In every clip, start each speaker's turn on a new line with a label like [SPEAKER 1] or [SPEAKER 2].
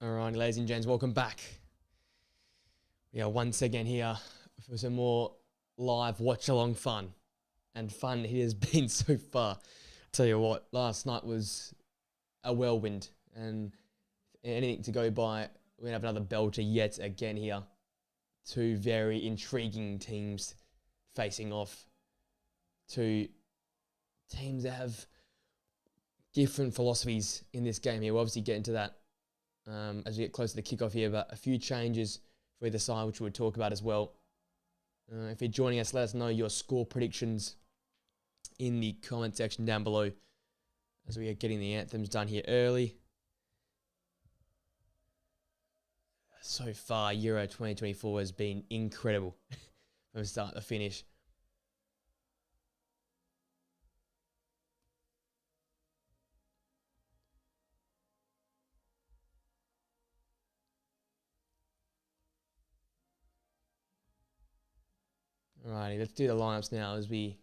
[SPEAKER 1] Alright, ladies and gents, welcome back. We are once again here for some more live watch-along fun. And fun it has been so far. Tell you what, last night was a whirlwind. And anything to go by, we're going to have another belter yet again here. Two very intriguing teams facing off. Two teams that have different philosophies in this game here. We'll obviously get into that as we get closer to the kickoff here, but a few changes for either side, which we'll talk about as well. If you're joining us, let us know your score predictions in the comment section down below as we are getting the anthems done here early. So far, Euro 2024 has been incredible from start to finish. Alrighty, let's do the lineups now as we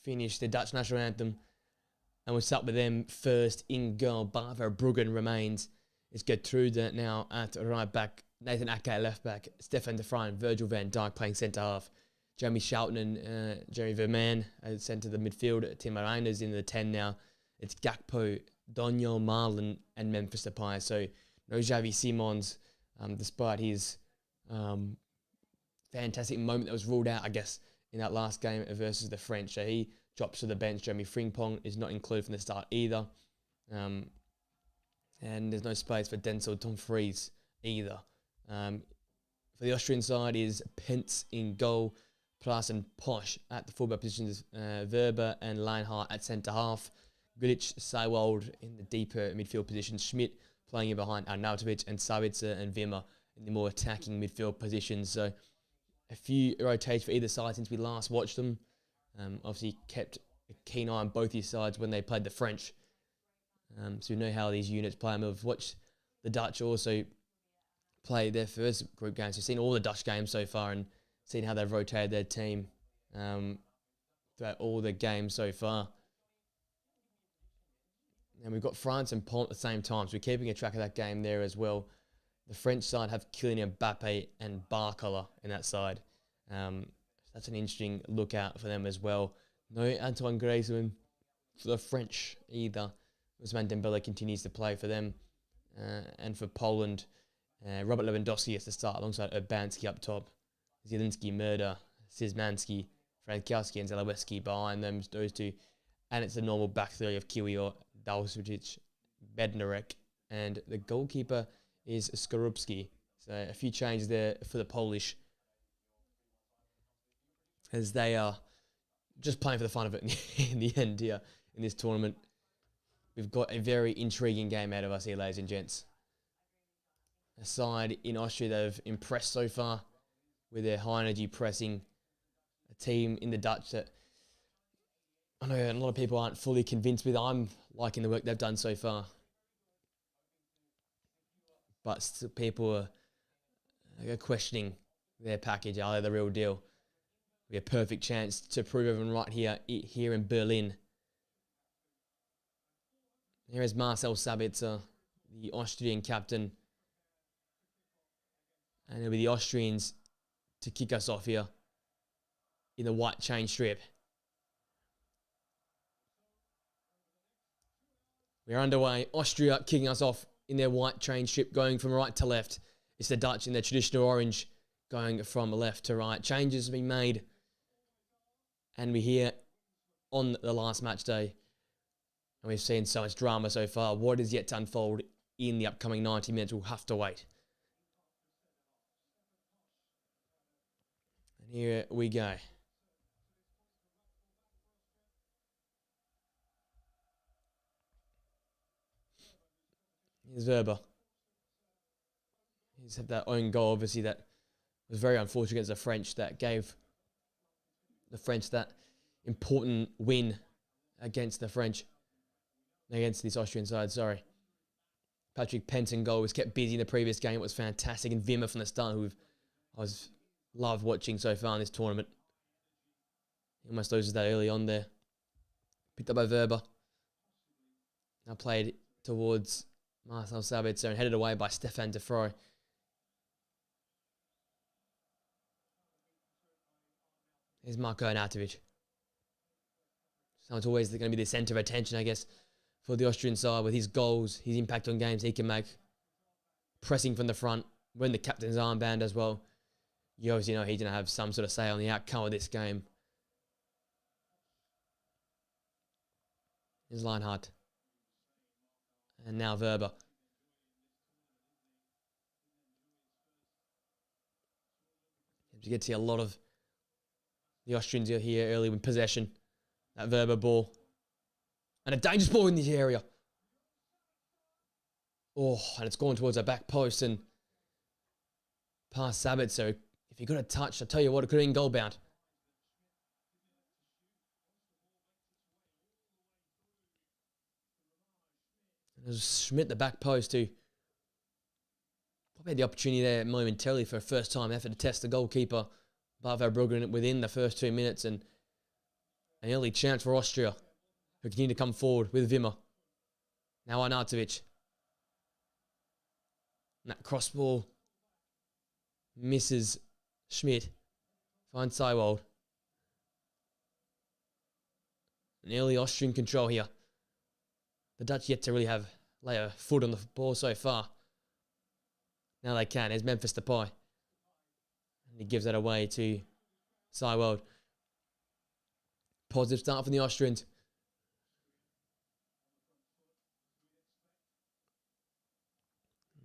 [SPEAKER 1] finish the Dutch national anthem. And we'll start with them first in goal. Bava Bruggen remains. It's Gertrude now at right back. Nathan Ake at left back. Stefan de Vrij and Virgil van Dijk playing centre half. Jeremy Schouten and Jerry Verman at centre the midfield. Tim Reinders in the 10 now. It's Gakpo, Daniel Marlin and Memphis Depay. So no Xavi Simons, despite his fantastic moment that was ruled out, I guess, in that last game versus the French. So he drops to the bench. Jeremy Frimpong is not included from the start either. And there's no space for Denzel Dumfries either. For the Austrian side is Pence in goal, Plas and Posch at the fullback positions, Verber and Leinhardt at centre half, Grilic, Seiwald in the deeper midfield positions, Schmidt playing in behind Arnautovic, and Sabitzer and Wimmer in the more attacking midfield positions. So a few rotations for either side since we last watched them. Obviously kept a keen eye on both these sides when they played the French. So we know how these units play. And we've watched the Dutch also play their first group games. We've seen all the Dutch games so far and seen how they've rotated their team throughout all the games so far. And we've got France and Poland at the same time, so we're keeping a track of that game there as well. The French side have Kylian Mbappe and Barcola in that side. That's an interesting lookout for them as well. No Antoine Griezmann for the French either. Ousmane Dembele continues to play for them. And for Poland, Robert Lewandowski has to start alongside Urbanski up top. Zielinski, Murder, Szymanski, Frankowski and Zalewski behind them, those two. And it's the normal back three of Kiwior, Dawsicic, Bednarek, and the goalkeeper is Skorupski. So a few changes there for the Polish as they are just playing for the fun of it in the end here in this tournament. We've got a very intriguing game out of us here, ladies and gents. A side in Austria that have impressed so far with their high energy pressing. A team in the Dutch that I know a lot of people aren't fully convinced with. I'm liking the work they've done so far. But still people are questioning their package. Are they the real deal? We have a perfect chance to prove everyone right here in Berlin. Here is Marcel Sabitzer, the Austrian captain. And it'll be the Austrians to kick us off here in the white chain strip. We're underway. Austria kicking us off in their white chain strip, going from right to left. It's the Dutch in their traditional orange, going from left to right. Changes have been made. And we're here on the last match day. And we've seen so much drama so far. What is yet to unfold in the upcoming 90 minutes, we'll have to wait. And here we go. Here's Verber. He's had that own goal, obviously, that was very unfortunate against the French. That gave the French that important win against the French. Against this Austrian side, sorry. Patrick Penton goal was kept busy in the previous game. It was fantastic. And Wimmer from the start, who I loved watching so far in this tournament. He almost loses that early on there. Picked up by Verber. Now played towards Marcel Sabitzer and headed away by Stefan de Vrij. Here's Marko Arnautovic. So it's always going to be the centre of attention, I guess, for the Austrian side with his goals, his impact on games he can make. Pressing from the front, wearing the captain's armband as well. You obviously know he's going to have some sort of say on the outcome of this game. Here's Leinhardt. And now Werber. You get to see a lot of the Austrians are here early with possession. That Werber ball. And a dangerous ball in this area. Oh, and it's gone towards the back post and past Sabitzer. So if he got a touch, I tell you what, it could have been goal bound. And it was Schmidt, the back post, who probably had the opportunity there momentarily for a first time effort to test the goalkeeper, Bart Verbruggen, within the first 2 minutes, and an early chance for Austria, who continue to come forward with Wimmer. Now Arnautovic. And that cross ball misses Schmidt. Finds Seiwald. An early Austrian control here. The Dutch yet to really lay a foot on the ball so far. Now they can. There's Memphis Depay. And he gives that away to Seiwald. Positive start from the Austrians.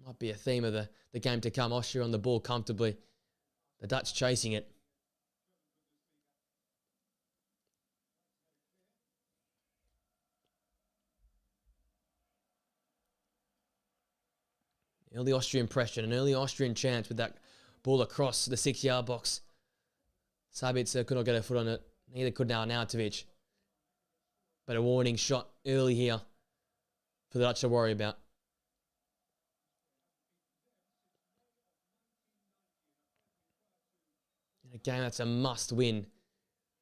[SPEAKER 1] Might be a theme of the game to come. Austria on the ball comfortably. The Dutch chasing it. Early Austrian pressure, an early Austrian chance with that ball across the 6-yard box. Sabitzer could not get a foot on it. Neither could now Arnautovic. But a warning shot early here for the Dutch to worry about. In a game that's a must win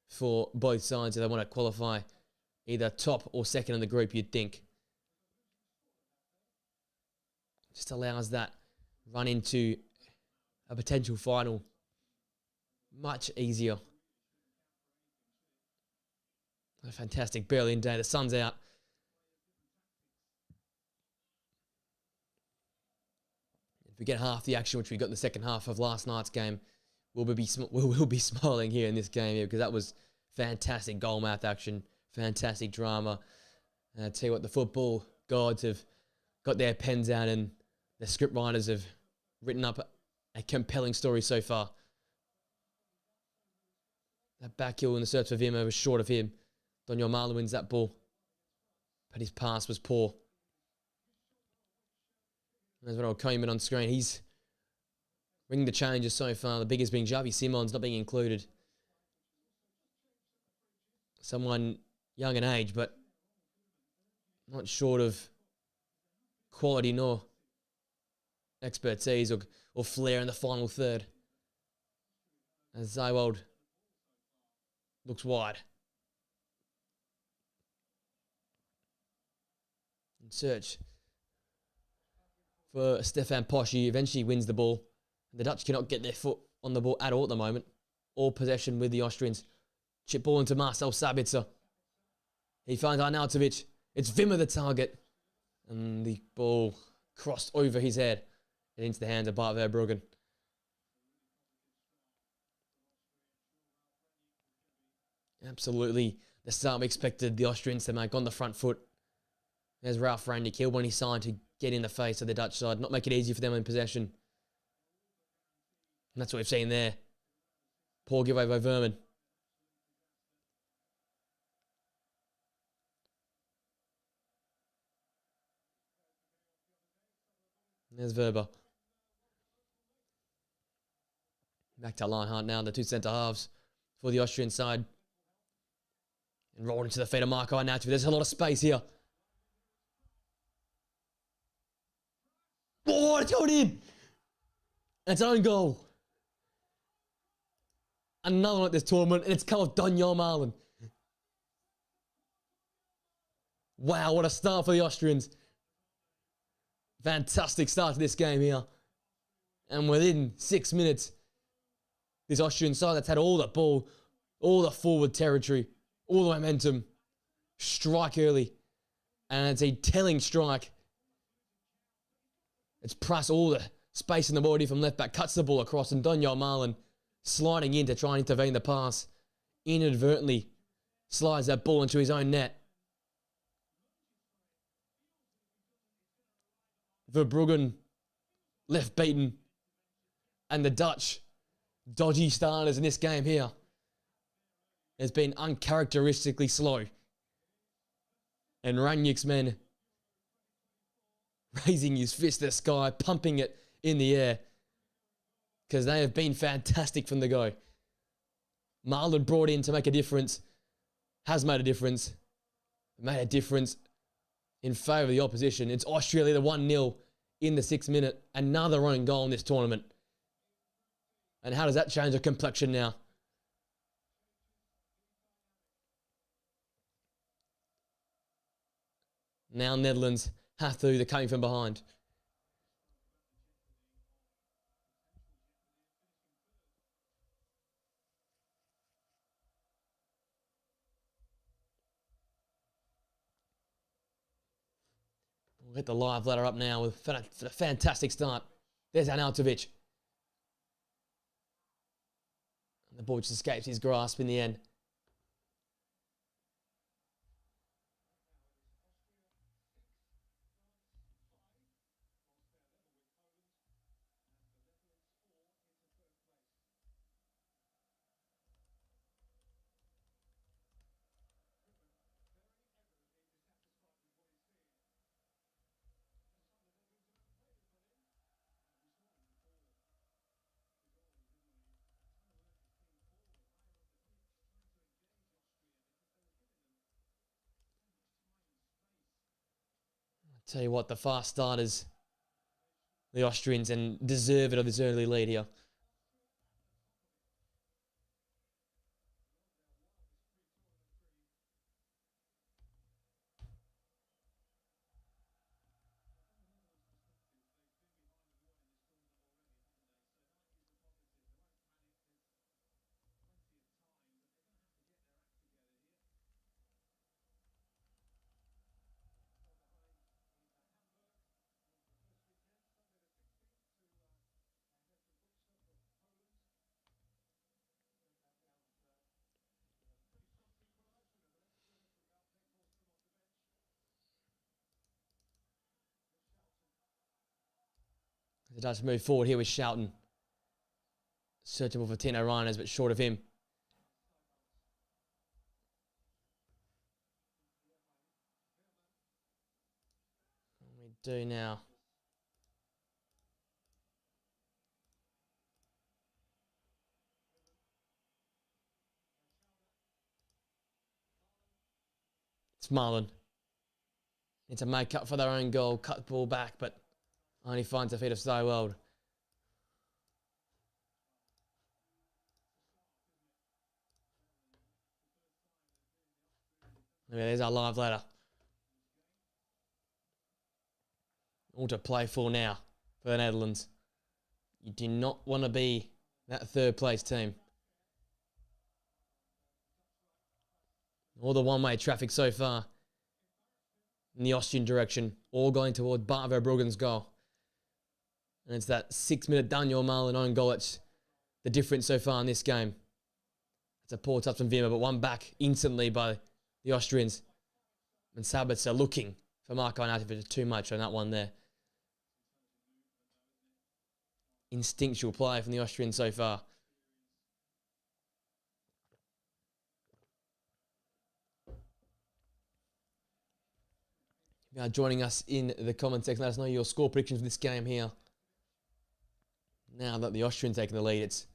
[SPEAKER 1] for both sides if they want to qualify either top or second in the group, you'd think. Just allows that run into a potential final much easier. A fantastic Berlin day. The sun's out. If we get half the action which we got in the second half of last night's game, we'll be smiling here in this game here, because that was fantastic goal mouth action, fantastic drama. And I tell you what, the football gods have got their pens out and the script writers have written up a compelling story so far. That back heel in the search for Wimmer was short of him. Daniel Mahler wins that ball, but his pass was poor. There's what I'll comment on screen. He's ringing the changes so far. The biggest being Xavi Simons not being included. Someone young in age, but not short of quality nor expertise or flair in the final third. As Seiwald looks wide. In search for Stefan Posch. He eventually wins the ball. The Dutch cannot get their foot on the ball at all at the moment. All possession with the Austrians. Chip ball into Marcel Sabitzer. He finds Arnautovic. It's Wimmer the target. And the ball crossed over his head and into the hands of Bart Verbruggen. Absolutely the start we expected the Austrians to make on the front foot. There's Ralf Rangnick. He'll want his side to get in the face of the Dutch side, not make it easy for them in possession. And that's what we've seen there. Poor giveaway by Verman. There's Werber. Back to Leinhardt now, the two centre halves for the Austrian side. And rolled into the feet of Marko Arnautovic. There's a lot of space here. Oh, it's going in! It's own goal. Another one at this tournament, and it's called Daniel Mahler. Wow, what a start for the Austrians. Fantastic start to this game here. And within 6 minutes, this Austrian side that's had all the ball, all the forward territory, all the momentum, strike early. And it's a telling strike. It's pressed all the space in the body from left back, cuts the ball across, and Daniel Marlin sliding in to try and intervene the pass. Inadvertently slides that ball into his own net. Verbruggen left beaten. And the Dutch dodgy starters in this game here has been uncharacteristically slow. And Rangnick's men raising his fist to the sky, pumping it in the air, because they have been fantastic from the go. Marlon brought in to make a difference, has made a difference in favour of the opposition. It's Australia the 1-0 in the 6th minute, another own goal in this tournament. And how does that change the complexion now? Now Netherlands have to, they're coming from behind. We'll get the live ladder up now with a fantastic start. There's Arnautovic. The ball just escapes his grasp in the end. Tell you what, the fast starters, the Austrians, and deserve it of this early lead here. The Dutch move forward here with Schouten. Searchable for Tino Reiners, but short of him. What we do now. It's Marlon. Need to make up for their own goal, cut the ball back, but only finds the feet of Stywald. There's our live ladder. All to play for now for the Netherlands. You do not want to be that third place team. All the one-way traffic so far in the Austrian direction, all going toward Bart Verbruggen's goal. And it's that 6-minute Daniel Marlin own goal that's the difference so far in this game. It's a poor touch from Wimmer, but one back instantly by the Austrians. And Sabitzer looking for Marko Arnautovic too much on that one there. Instinctual play from the Austrians so far. If you are joining us in the comment section, let us know your score predictions for this game here. Now that the Austrians taking the lead, it's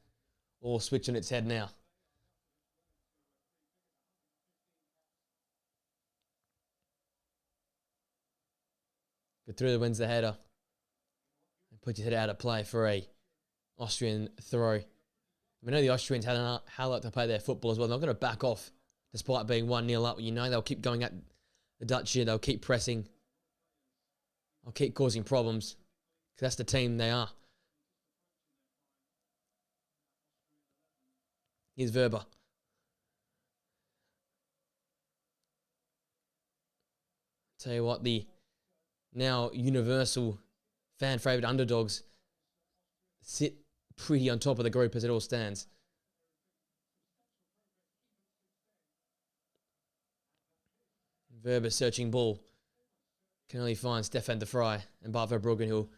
[SPEAKER 1] all switched on its head now. Get through the wins the header. And put your head out of play for a Austrian throw. We know the Austrians had a hell out to play their football as well. They're not going to back off despite being 1-0 up. You know they'll keep going at the Dutch here. They'll keep pressing. I'll keep causing problems. Because that's the team they are. Here's Verba. Tell you what, the now universal fan favourite underdogs sit pretty on top of the group as it all stands. Verba searching ball. Can only find Stefan de Vrij and Bart Verbruggen, who'll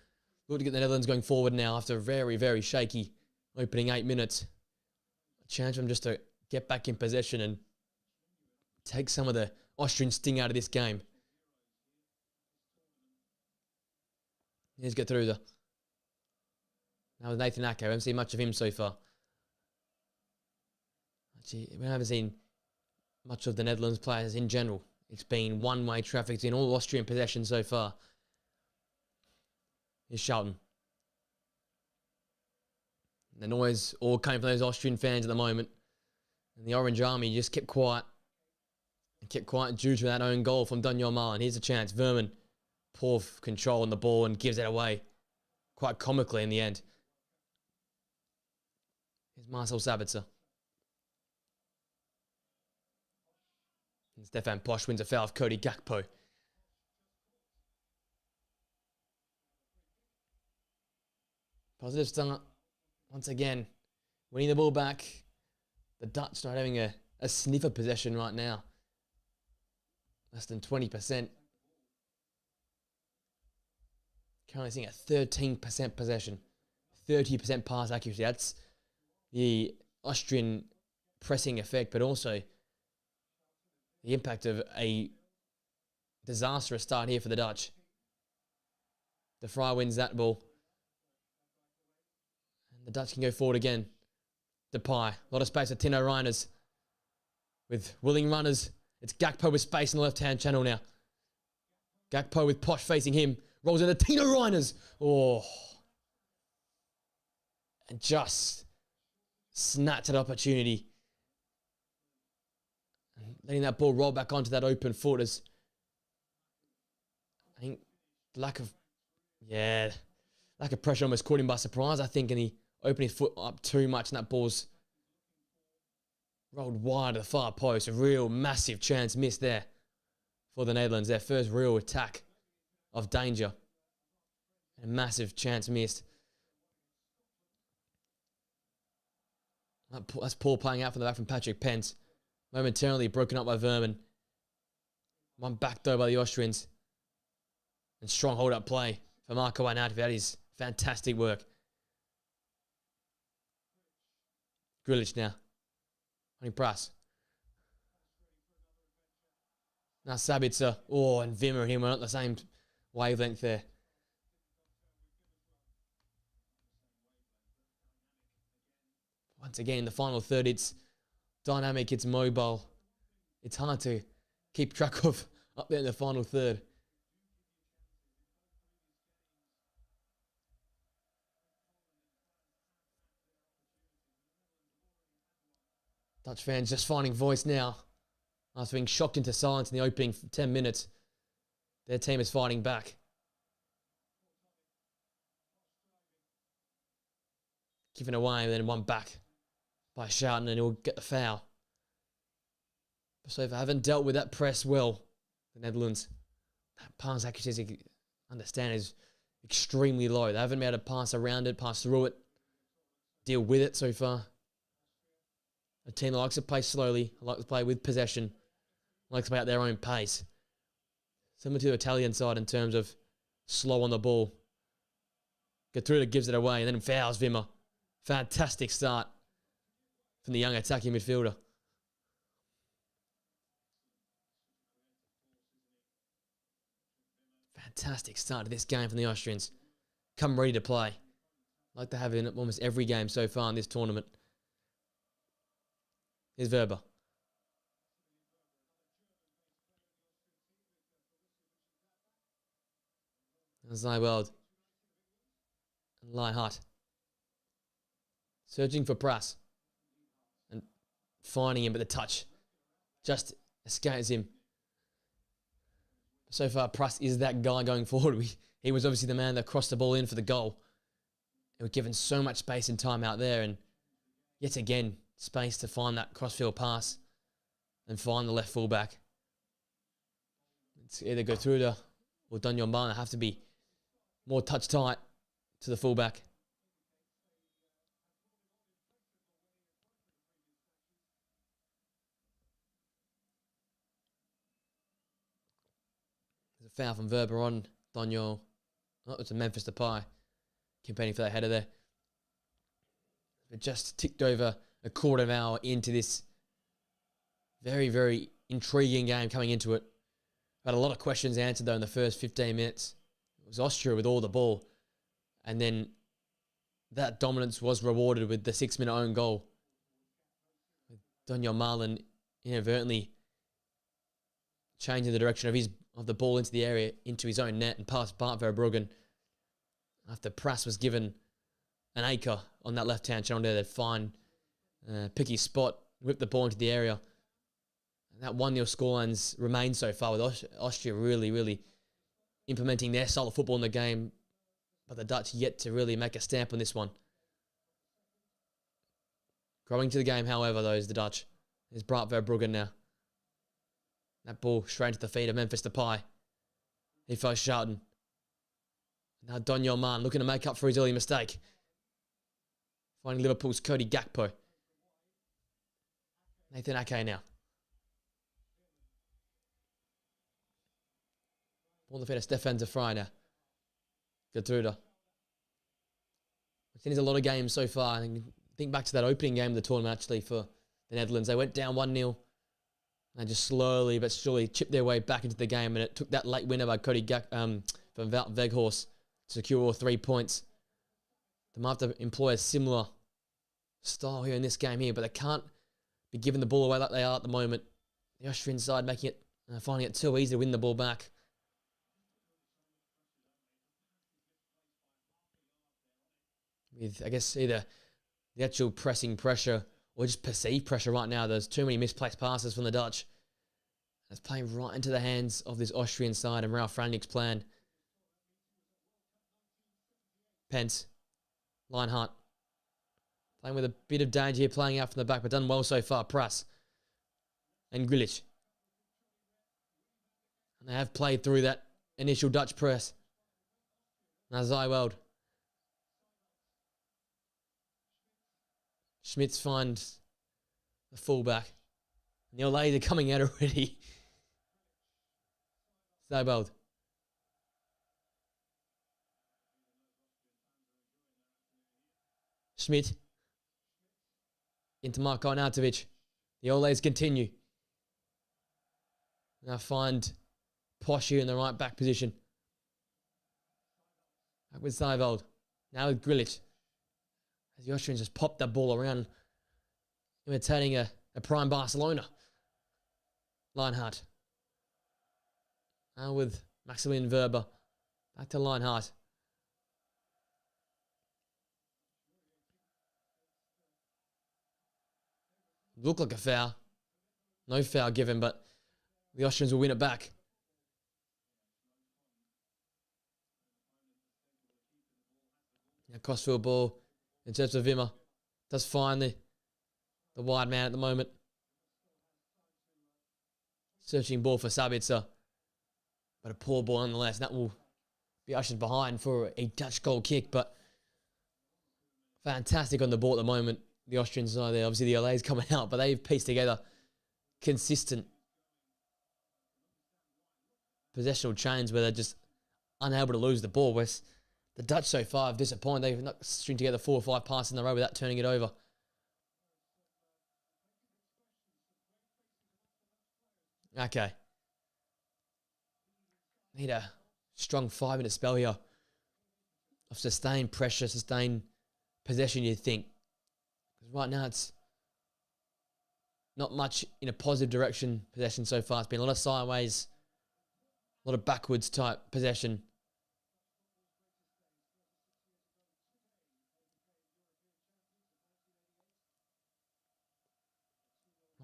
[SPEAKER 1] look to get the Netherlands going forward now after a very, very shaky opening 8 minutes. A chance for them just to get back in possession and take some of the Austrian sting out of this game. Here's get through the. Now with Nathan Ake, we haven't seen much of him so far. Actually, we haven't seen much of the Netherlands players in general. It's been one-way traffic in all Austrian possession so far. Here's Schouten. The noise all came from those Austrian fans at the moment. And the Orange Army just kept quiet. And kept quiet due to that own goal from Daniel Malen. Here's a chance. Verman, poor control on the ball and gives it away. Quite comically in the end. Here's Marcel Sabitzer. And Stefan Posch wins a foul of Cody Gakpo. Positive start. Once again, winning the ball back. The Dutch not having a sniffer possession right now. Less than 20%. Currently seeing a 13% possession. 30% pass accuracy. That's the Austrian pressing effect, but also the impact of a disastrous start here for the Dutch. De Vrij wins that ball. And the Dutch can go forward again. Depay. A lot of space for Tino Reiners. With willing runners. It's Gakpo with space in the left-hand channel now. Gakpo with Posch facing him. Rolls into Tino Reiners. Oh. And just snatched an opportunity. And letting that ball roll back onto that open foot as I think lack of pressure almost caught him by surprise, I think, and he opened his foot up too much and that ball's rolled wide to the far post. A real massive chance missed there for the Netherlands. Their first real attack of danger. A massive chance missed. That's Paul playing out from the back from Patrick Pence. Momentarily broken up by Verman. One back though by the Austrians. And strong hold-up play for Marco Arnautovic. That is fantastic work. Grealish now. On Pras. Now Sabitzer. Oh, and Wimmer and him were not the same wavelength there. Once again, in the final third, it's dynamic, it's mobile. It's hard to keep track of up there in the final third. Dutch fans just finding voice now. After being shocked into silence in the opening 10 minutes, their team is fighting back. Given away and then one back by Schouten and he'll get the foul. So they haven't dealt with that press well, the Netherlands. That pass accuracy, understand, is extremely low. They haven't been able to pass around it, pass through it, deal with it so far. A team that likes to play slowly, likes to play with possession, likes to play at their own pace. Similar to the Italian side in terms of slow on the ball. Gertruda gives it away and then fouls Wimmer. Fantastic start from the young attacking midfielder. Fantastic start to this game from the Austrians. Come ready to play. Like they have in almost every game so far in this tournament. Here's Verba. Zyweld. And Lightheart. Searching for Pras. And finding him, but the touch just escapes him. So far, Pras is that guy going forward. he was obviously the man that crossed the ball in for the goal. They were given so much space and time out there, and yet again, space to find that crossfield pass and find the left fullback. It's either go through to or Daniel Marlin have to be more touch tight to the fullback. There's a foul from Verber on Daniel. Oh, it's a Memphis Depay competing for that header there. It just ticked over a quarter of an hour into this very, very intriguing game coming into it. Had a lot of questions answered though in the first 15 minutes. It was Austria with all the ball. And then that dominance was rewarded with the 6-minute own goal. Daniel Marlin inadvertently changing the direction of the ball into the area, into his own net and past Bart Verbruggen. After Prass was given an acre on that left-hand channel there, that fine, picky spot, whipped the ball into the area. And that 1-0 scorelines remain so far with Austria really, really implementing their style of football in the game. But the Dutch yet to really make a stamp on this one. Growing to the game, however, though, is the Dutch. There's Bart Verbruggen now. That ball straight to the feet of Memphis Depay. He first Charlton. Now Daniel Marlin looking to make up for his early mistake. Finding Liverpool's Cody Gakpo. Nathan Ake now. Ball the feet of Stefan de Vrij now. Gertruda. I've seen a lot of games so far. I think back to that opening game of the tournament actually for the Netherlands. They went down 1-0 and just slowly but surely chipped their way back into the game, and it took that late winner by Cody from Wout Weghorst to secure all 3 points. They might have to employ a similar style here in this game here, but they can't be giving the ball away like they are at the moment. The Austrian side making it, finding it too easy to win the ball back. With, I guess, either the actual pressing pressure or just perceived pressure right now. There's too many misplaced passes from the Dutch. It's playing right into the hands of this Austrian side and Ralf Rangnick's plan. Pence. Lineheart. Playing with a bit of danger here, playing out from the back, but done well so far. Prass. And Grilic. And they have played through that initial Dutch press. Now Zyweld. Schmitz finds the fullback. And the Olays are coming out already. Zyweld. Schmidt. Into Marko Arnautovic. The Olays continue. Now find Posh here in the right back position. Back with Zyweld. Now with Grilic. As the Austrians just popped that ball around, imitating a prime Barcelona. Lineheart. Now with Maximilian Verber. Back to Lineheart. Looked like a foul. No foul given, but the Austrians will win it back. Now crossfield ball. In terms of Wimmer, does find the wide man at the moment. Searching ball for Sabitzer. But a poor ball nonetheless. That will be ushered behind for a Dutch goal kick. But fantastic on the ball at the moment. The Austrians are there. Obviously the LA's coming out. But they've pieced together consistent possessional chains where they're just unable to lose the ball. Whereas the Dutch so far have disappointed. They've not stringed together 4 or 5 passes in a row without turning it over. Okay. Need a strong 5-minute spell here of sustained pressure, sustained possession, you'd think. Because right now it's not much in a positive direction possession so far. It's been a lot of sideways, a lot of backwards type possession.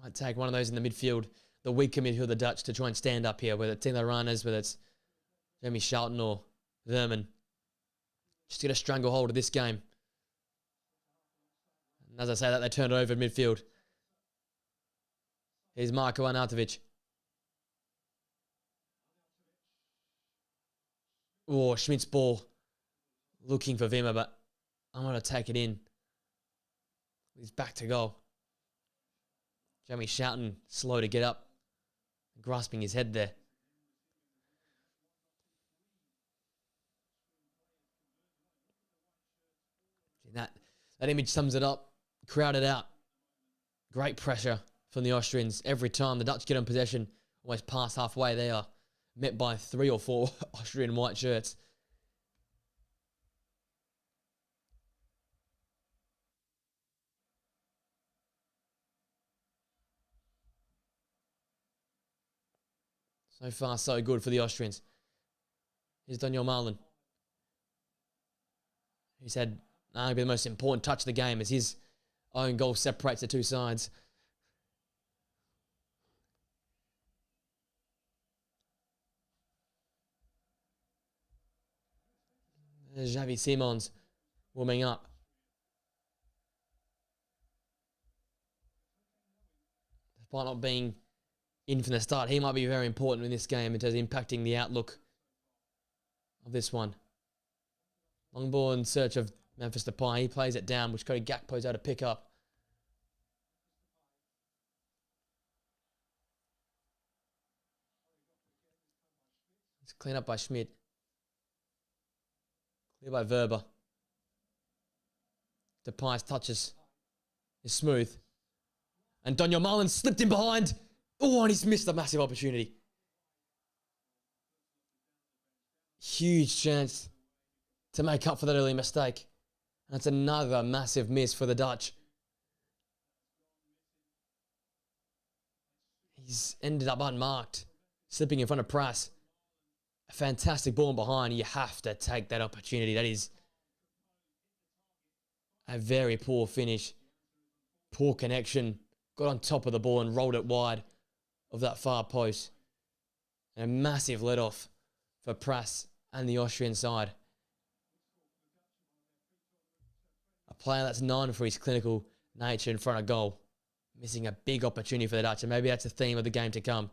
[SPEAKER 1] Might take one of those in the midfield, the weaker midfield of the Dutch, to try and stand up here, whether it's Timo Runners, whether it's Jeremy Charlton or Verman just get a stranglehold of this game. And as I say that, they turned it over in midfield. Here's Marko Arnautovic. Oh, Schmidt's ball. Looking for Wimmer, but I'm going to take it in. He's back to goal. Jamie Shoughton, slow to get up. Grasping his head there. That image sums it up. Crowded out. Great pressure from the Austrians. Every time the Dutch get in possession, almost past halfway, they are met by 3 or 4 Austrian white shirts. So far, so good for the Austrians. Here's Daniel Marlin. He's had arguably the most important touch of the game as his own goal separates the two sides. There's Xavi Simons warming up. Despite not being in from the start, he might be very important in this game in terms of impacting the outlook of this one. Long ball in search of Memphis Depay. He plays it down, which Cody Gakpo's able to pick up. It's cleaned up by Schmidt. Clear by Verba. Depay's touches is smooth. And Daniel Marlin slipped in behind. Oh, and he's missed a massive opportunity. Huge chance to make up for that early mistake. And that's another massive miss for the Dutch. He's ended up unmarked, slipping in front of Prass. A fantastic ball in behind. You have to take that opportunity. That is a very poor finish. Poor connection. Got on top of the ball and rolled it wide of that far post. And a massive let-off for Prass and the Austrian side. A player that's known for his clinical nature in front of goal. Missing a big opportunity for the Dutch, and maybe that's a theme of the game to come.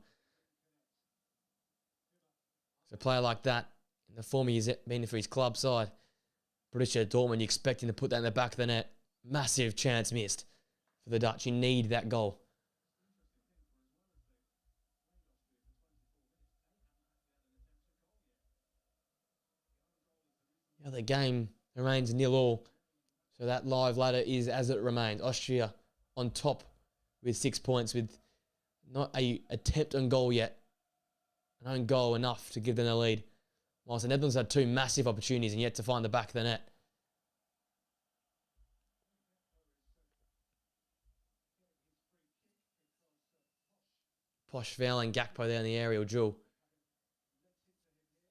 [SPEAKER 1] So a player like that, in the form he's been for his club side, Borussia Dortmund, you expect him to put that in the back of the net. Massive chance missed for the Dutch. You need that goal. Yeah, the game remains 0-0. So that live ladder is as it remains. Austria on top with 6 points with not an attempt on goal yet. An own goal enough to give them the lead. Whilst the Netherlands had 2 massive opportunities and yet to find the back of the net. Posh fouling Gakpo there in the aerial duel.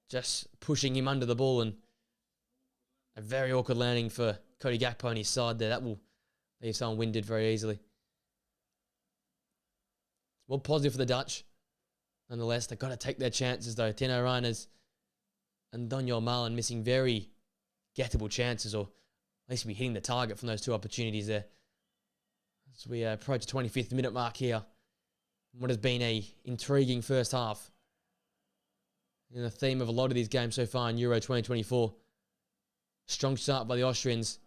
[SPEAKER 1] Just pushing him under the ball, and a very awkward landing for Cody Gakpo on his side there. That will leave someone winded very easily. Well, positive for the Dutch. Nonetheless, they've got to take their chances though. Tino Reiners and Daniel Marlin missing very gettable chances, or at least be hitting the target from those 2 opportunities there. As we approach the 25th minute mark here. What has been a intriguing first half. In the theme of a lot of these games so far in Euro 2024. Strong start by the Austrians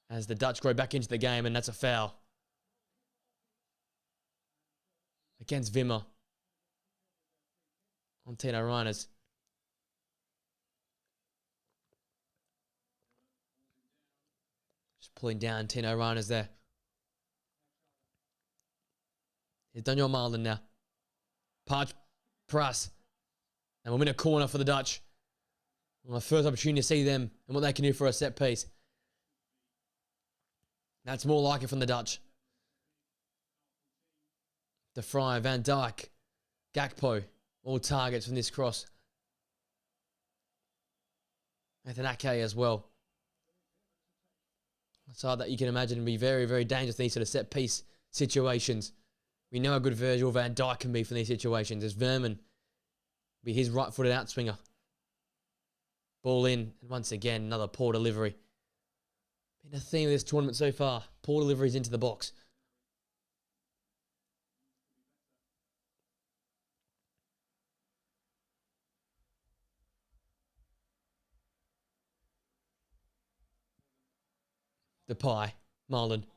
[SPEAKER 1] as the Dutch grow back into the game, and that's a foul against Wimmer on Tino Reiners. Just pulling down Tino Reiners there. Here's Daniel Marlin now. Prass. And we'll win a corner for the Dutch. Well, first opportunity to see them and what they can do for a set piece. That's more like it from the Dutch. De Vrij, Van Dijk, Gakpo, all targets from this cross. Nathan Ake as well. A side that you can imagine be very, very dangerous in these sort of set piece situations. We know how good Virgil van Dijk can be for these situations. As Verman be his right-footed outswinger. Ball in, and once again, another poor delivery. Been a theme of this tournament so far. Poor deliveries into the box. Depay, Marlon. The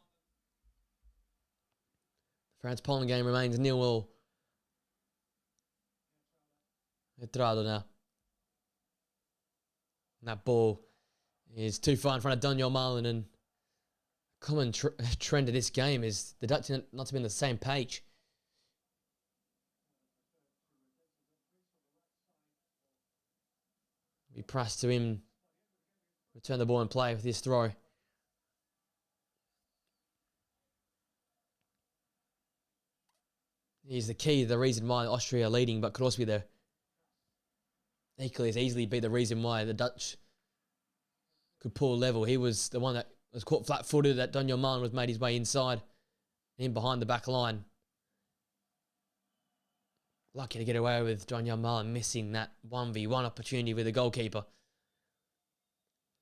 [SPEAKER 1] France-Poland game remains 0-0. Etrado now. And that ball is too far in front of Daniel Marlon, and common trend of this game is the Dutch not to be on the same page. We press to him, return the ball and play with this throw. He's the key, the reason why Austria are leading, but could also be the equally as easily be the reason why the Dutch could pull level. He was the one that was caught flat-footed. That Daniel Marlon was made his way inside, in behind the back line. Lucky to get away with Daniel Marlon missing that 1v1 opportunity with the goalkeeper.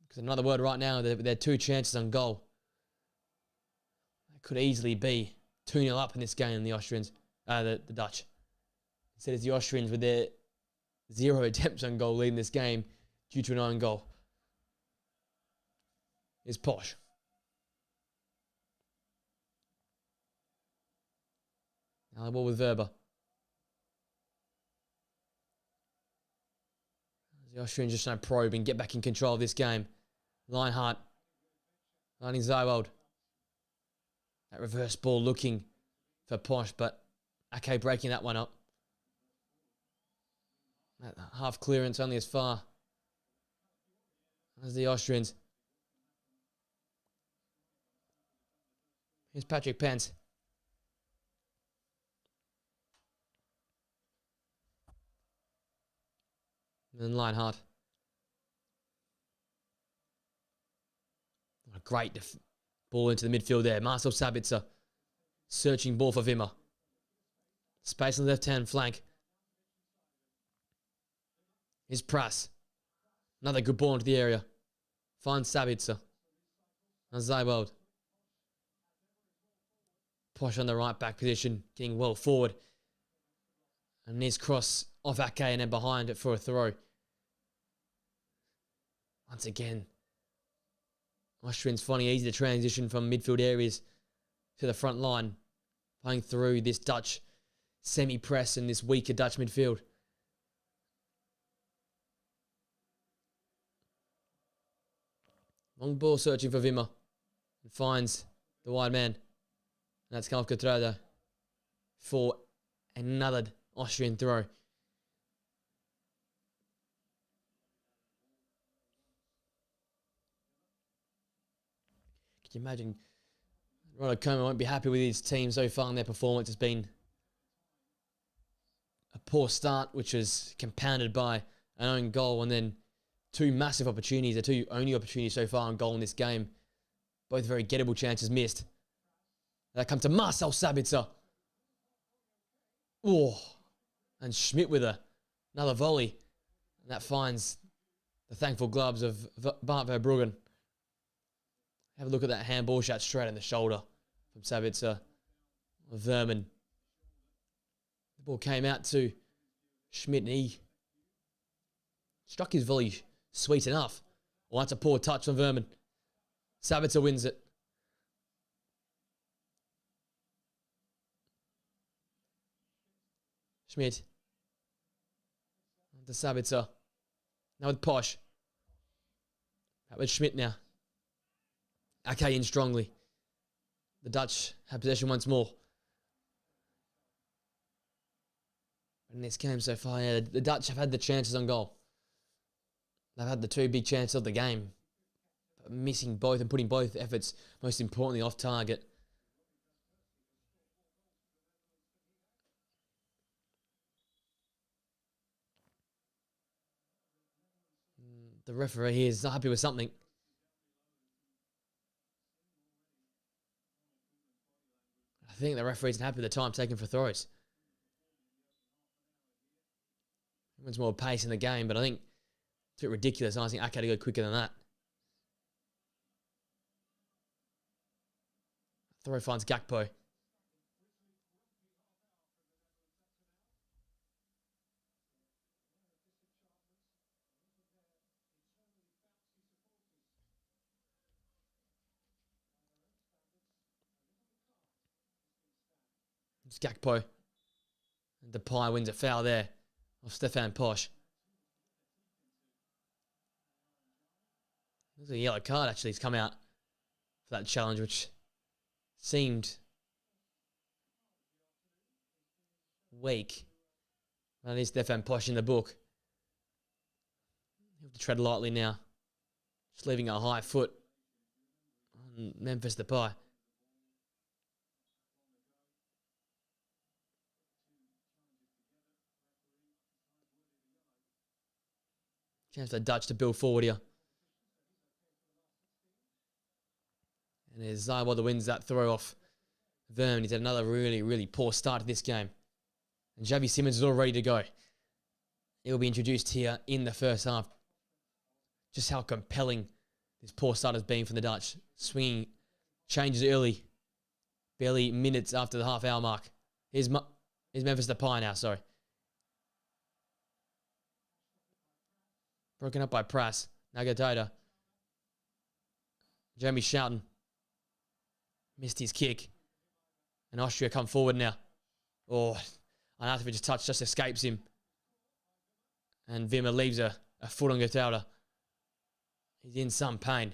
[SPEAKER 1] Because another word right now, there are 2 chances on goal. It could easily be 2-0 up in this game, the Austrians, the Dutch. Instead, it's the Austrians with their 0 attempts on goal leading this game due to an own goal. Is Posh. Now the ball with Verba. The Austrians just trying to probe and get back in control of this game. Leinhardt. Lining Zywald. That reverse ball looking for Posh, but Ake breaking that one up. That half clearance only as far as the Austrians. Here's Patrick Pence. And then Leinhardt. A great ball into the midfield there. Marcel Sabitzer searching ball for Wimmer. Space on the left-hand flank. Here's Prass. Another good ball into the area. Finds Sabitzer. And Zywald. Posh on the right back position, getting well forward. And this cross off Ake and then behind it for a throw. Once again, Austrians finding it easy to transition from midfield areas to the front line, playing through this Dutch semi-press and this weaker Dutch midfield. Long ball searching for Wimmer. And finds the wide man. And that's come off Cotrada for another Austrian throw. Can you imagine? Ronald Koeman won't be happy with his team so far in their performance. It's been a poor start, which was compounded by an own goal and then 2 massive opportunities, the 2 only opportunities so far on goal in this game. Both very gettable chances missed. That comes to Marcel Sabitzer. Oh, and Schmidt with another volley. And that finds the thankful gloves of Bart Verbruggen. Have a look at that handball shot straight in the shoulder from Sabitzer. Verman. The ball came out to Schmidt and he struck his volley sweet enough. Well, that's a poor touch from Verman. Sabitzer wins it. Schmidt. To Sabitzer. Now with Posh. That was Schmidt now. Ake in strongly. The Dutch have possession once more. In this game so far, yeah, the Dutch have had the chances on goal. They've had the 2 big chances of the game. But missing both and putting both efforts, most importantly, off target. The referee here is not happy with something. I think the referee's happy with the time taken for throws. Everyone's more pace in the game, but I think It's a bit ridiculous. I think Ake had to go quicker than that. Throw finds Gakpo. It's Gakpo. And Depay wins a foul there of Stefan Posch. There's a yellow card actually. It's come out for that challenge, which seemed weak. That is Stefan Posch in the book. You have to tread lightly now. Just leaving a high foot on Memphis Depay. Chance for the Dutch to build forward here. And as Zywalder wins that throw off Verm, he's had another really, really poor start to this game. And Xavi Simons is all ready to go. He'll be introduced here in the first half. Just how compelling this poor start has been from the Dutch. Swinging changes early. Barely minutes after the half-hour mark. Here's Memphis Depay now, sorry. Broken up by Prass. Nagatota. Jeremy Schouten. Missed his kick. And Austria come forward now. Oh, Arnautovic's touch just escapes him. And Wimmer leaves a foot on Gatauda. He's in some pain.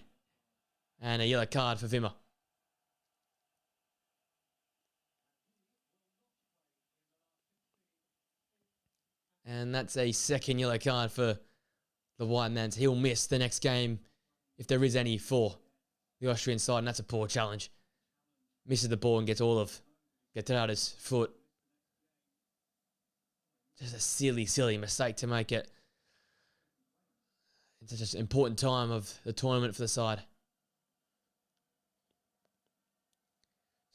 [SPEAKER 1] And a yellow card for Wimmer. And that's a second yellow card for the white man. He'll miss the next game if there is any for the Austrian side. And that's a poor challenge. Misses the ball and gets all of Gatauda's foot. Just a silly, silly mistake to make it. It's such an important time of the tournament for the side.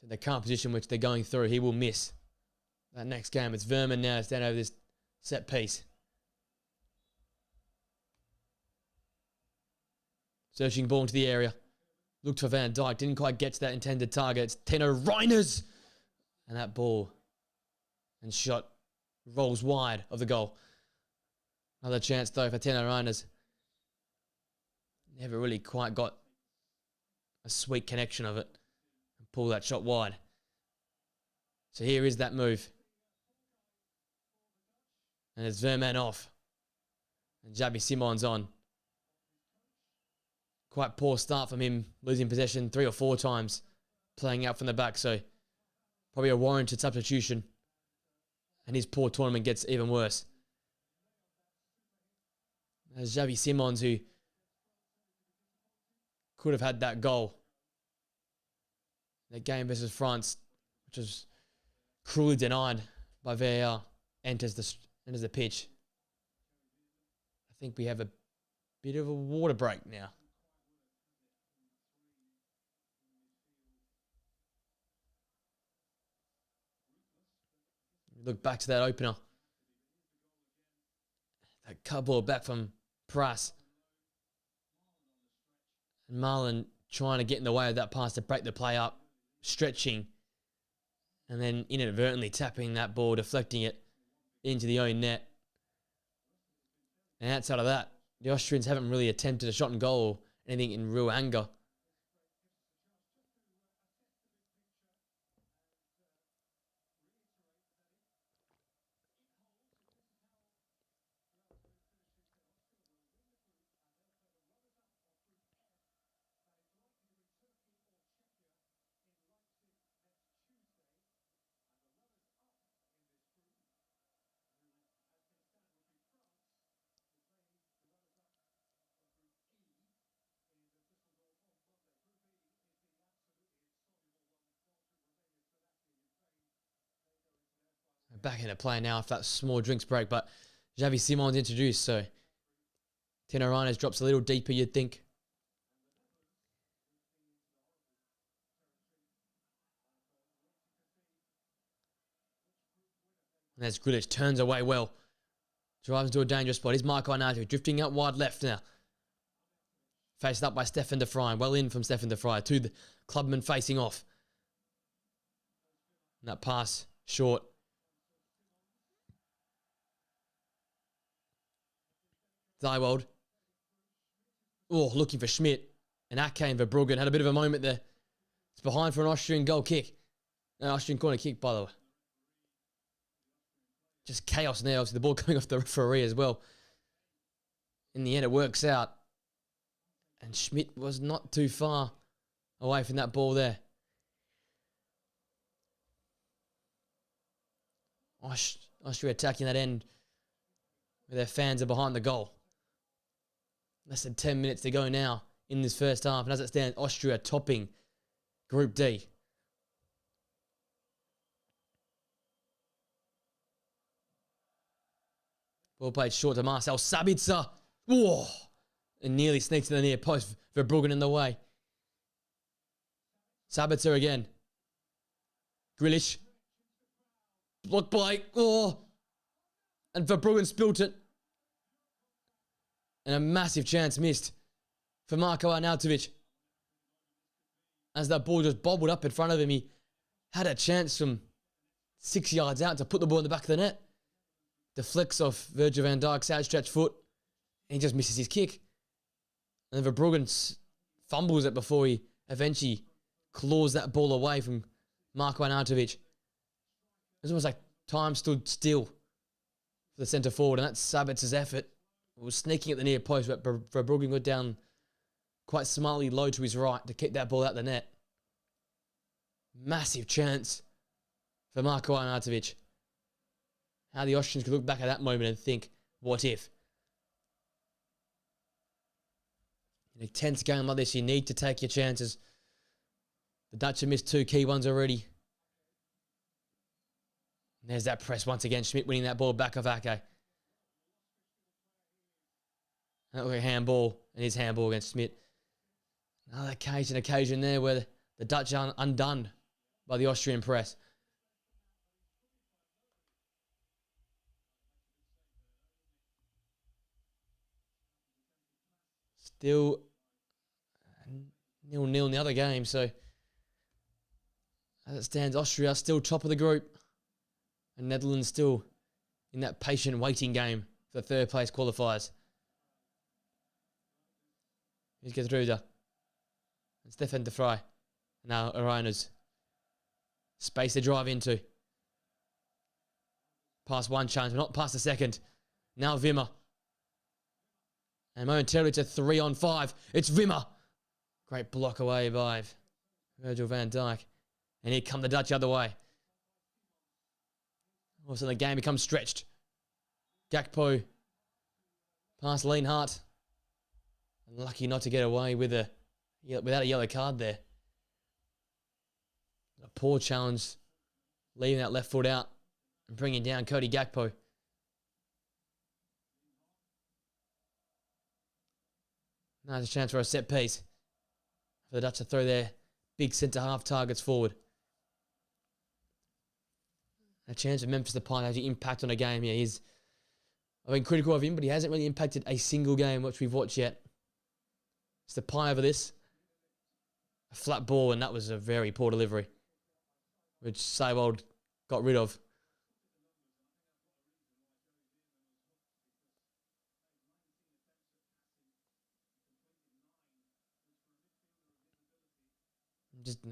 [SPEAKER 1] So the current position which they're going through, he will miss that next game. It's Verman now to stand over this set piece. Searching ball into the area. Looked for Van Dijk. Didn't quite get to that intended target. It's Tino Reiners. And that ball and shot rolls wide of the goal. Another chance though for Tino Reiners. Never really quite got a sweet connection of it. And pull that shot wide. So here is that move. And it's Verman off. And Xavi Simons on. Quite poor start from him, losing possession 3 or 4 times, playing out from the back. So probably a warranted substitution. And his poor tournament gets even worse. There's Xavi Simons, who could have had that goal. That game versus France, which was cruelly denied by VAR, enters the pitch. I think we have a bit of a water break now. Look back to that opener. That cut ball back from Price. And Marlon trying to get in the way of that pass to break the play up. Stretching. And then inadvertently tapping that ball, deflecting it into the own net. And outside of that, the Austrians haven't really attempted a shot and goal or anything in real anger. Back into play now after that small drinks break, but Xavi Simons introduced, so Tino Reiners drops a little deeper, you'd think. And as Grealish turns away well. Drives into a dangerous spot. Here's Marko Arnautovic drifting out wide left now. Faced up by Stefan de Vrij. Well in from Stefan de Vrij to the clubman facing off. And that pass short. Zywald. Oh, looking for Schmidt. And Ake and Verbruggen had a bit of a moment there. It's behind for an Austrian goal kick. An Austrian corner kick, by the way. Just chaos now. Obviously, the ball coming off the referee as well. In the end, it works out. And Schmidt was not too far away from that ball there. Austria attacking that end where their fans are behind the goal. Less than 10 minutes to go now in this first half. And as it stands, Austria topping Group D. Ball played short to Marcel Sabitzer. Whoa! And nearly sneaks to the near post. Verbruggen in the way. Sabitzer again. Grealish. Blocked by. Oh! And Verbruggen spilt it. And a massive chance missed for Marko Arnautovic. As that ball just bobbled up in front of him, he had a chance from 6 yards out to put the ball in the back of the net. Deflects off Virgil van Dijk's outstretched foot. And he just misses his kick. And Verbruggen fumbles it before he eventually claws that ball away from Marko Arnautovic. It's almost like time stood still for the centre forward. And that's Sabitzer's effort. It was sneaking at the near post, but Verbruggen got down quite smartly low to his right to kick that ball out the net. Massive chance for Marko Arnautovic. How the Austrians could look back at that moment and think, what if? In a tense game like this, you need to take your chances. The Dutch have missed 2 key ones already. And there's that press once again. Schmidt winning that ball back off Ake. That looked like a handball, and his handball against Schmidt. Another occasion there where the Dutch are undone by the Austrian press. Still 0-0 in the other game, so as it stands, Austria still top of the group, and Netherlands still in that patient waiting game for the third place qualifiers. Here's Gertrude and Stefan de Vrij. Now Arenas. Space to drive into. Past one challenge, but not past the second. Now Wimmer. And momentarily it's a 3-on-5. It's Wimmer. Great block away by Virgil van Dijk. And here come the Dutch the other way. All of a sudden the game becomes stretched. Gakpo. Past Lienhart. Lucky not to get away without a yellow card there. A poor challenge. Leaving that left foot out. And bringing down Cody Gakpo. Now there's a chance for a set piece. For the Dutch to throw their big centre-half targets forward. A chance for Memphis Depay to actually impact on a game. Yeah, I've been critical of him, but he hasn't really impacted a single game which we've watched yet. It's Depay over this. A flat ball, and that was a very poor delivery, which Seiwald got rid of.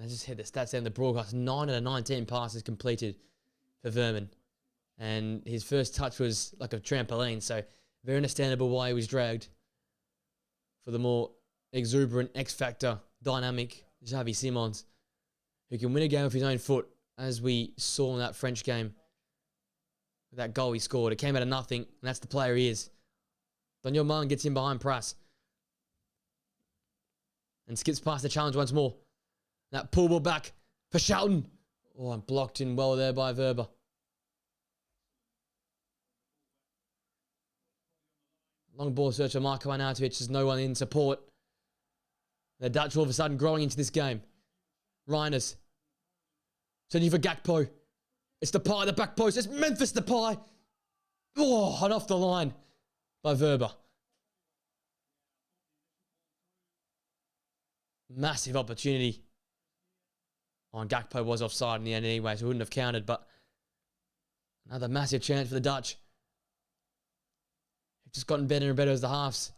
[SPEAKER 1] I just hit the stats there in the broadcast. 9 out of 19 passes completed for Verman. And his first touch was like a trampoline, so very understandable why he was dragged for the more exuberant, X-Factor, dynamic Xavi Simons, who can win a game with his own foot, as we saw in that French game. With that goal he scored, it came out of nothing, and that's the player he is. Daniel Mann gets in behind Prass. And skips past the challenge once more. That pull ball back for Schouten. Oh, and blocked in well there by Verber. Long ball search for Marko Arnautovic. There's no one in support. The Dutch all of a sudden growing into this game. Reiners. Sending for Gakpo. It's Depay, the back post. It's Memphis Depay. Oh, and off the line by Verba. Massive opportunity. And Gakpo was offside in the end anyway, so it wouldn't have counted, but another massive chance for the Dutch. It's just gotten better and better as the halves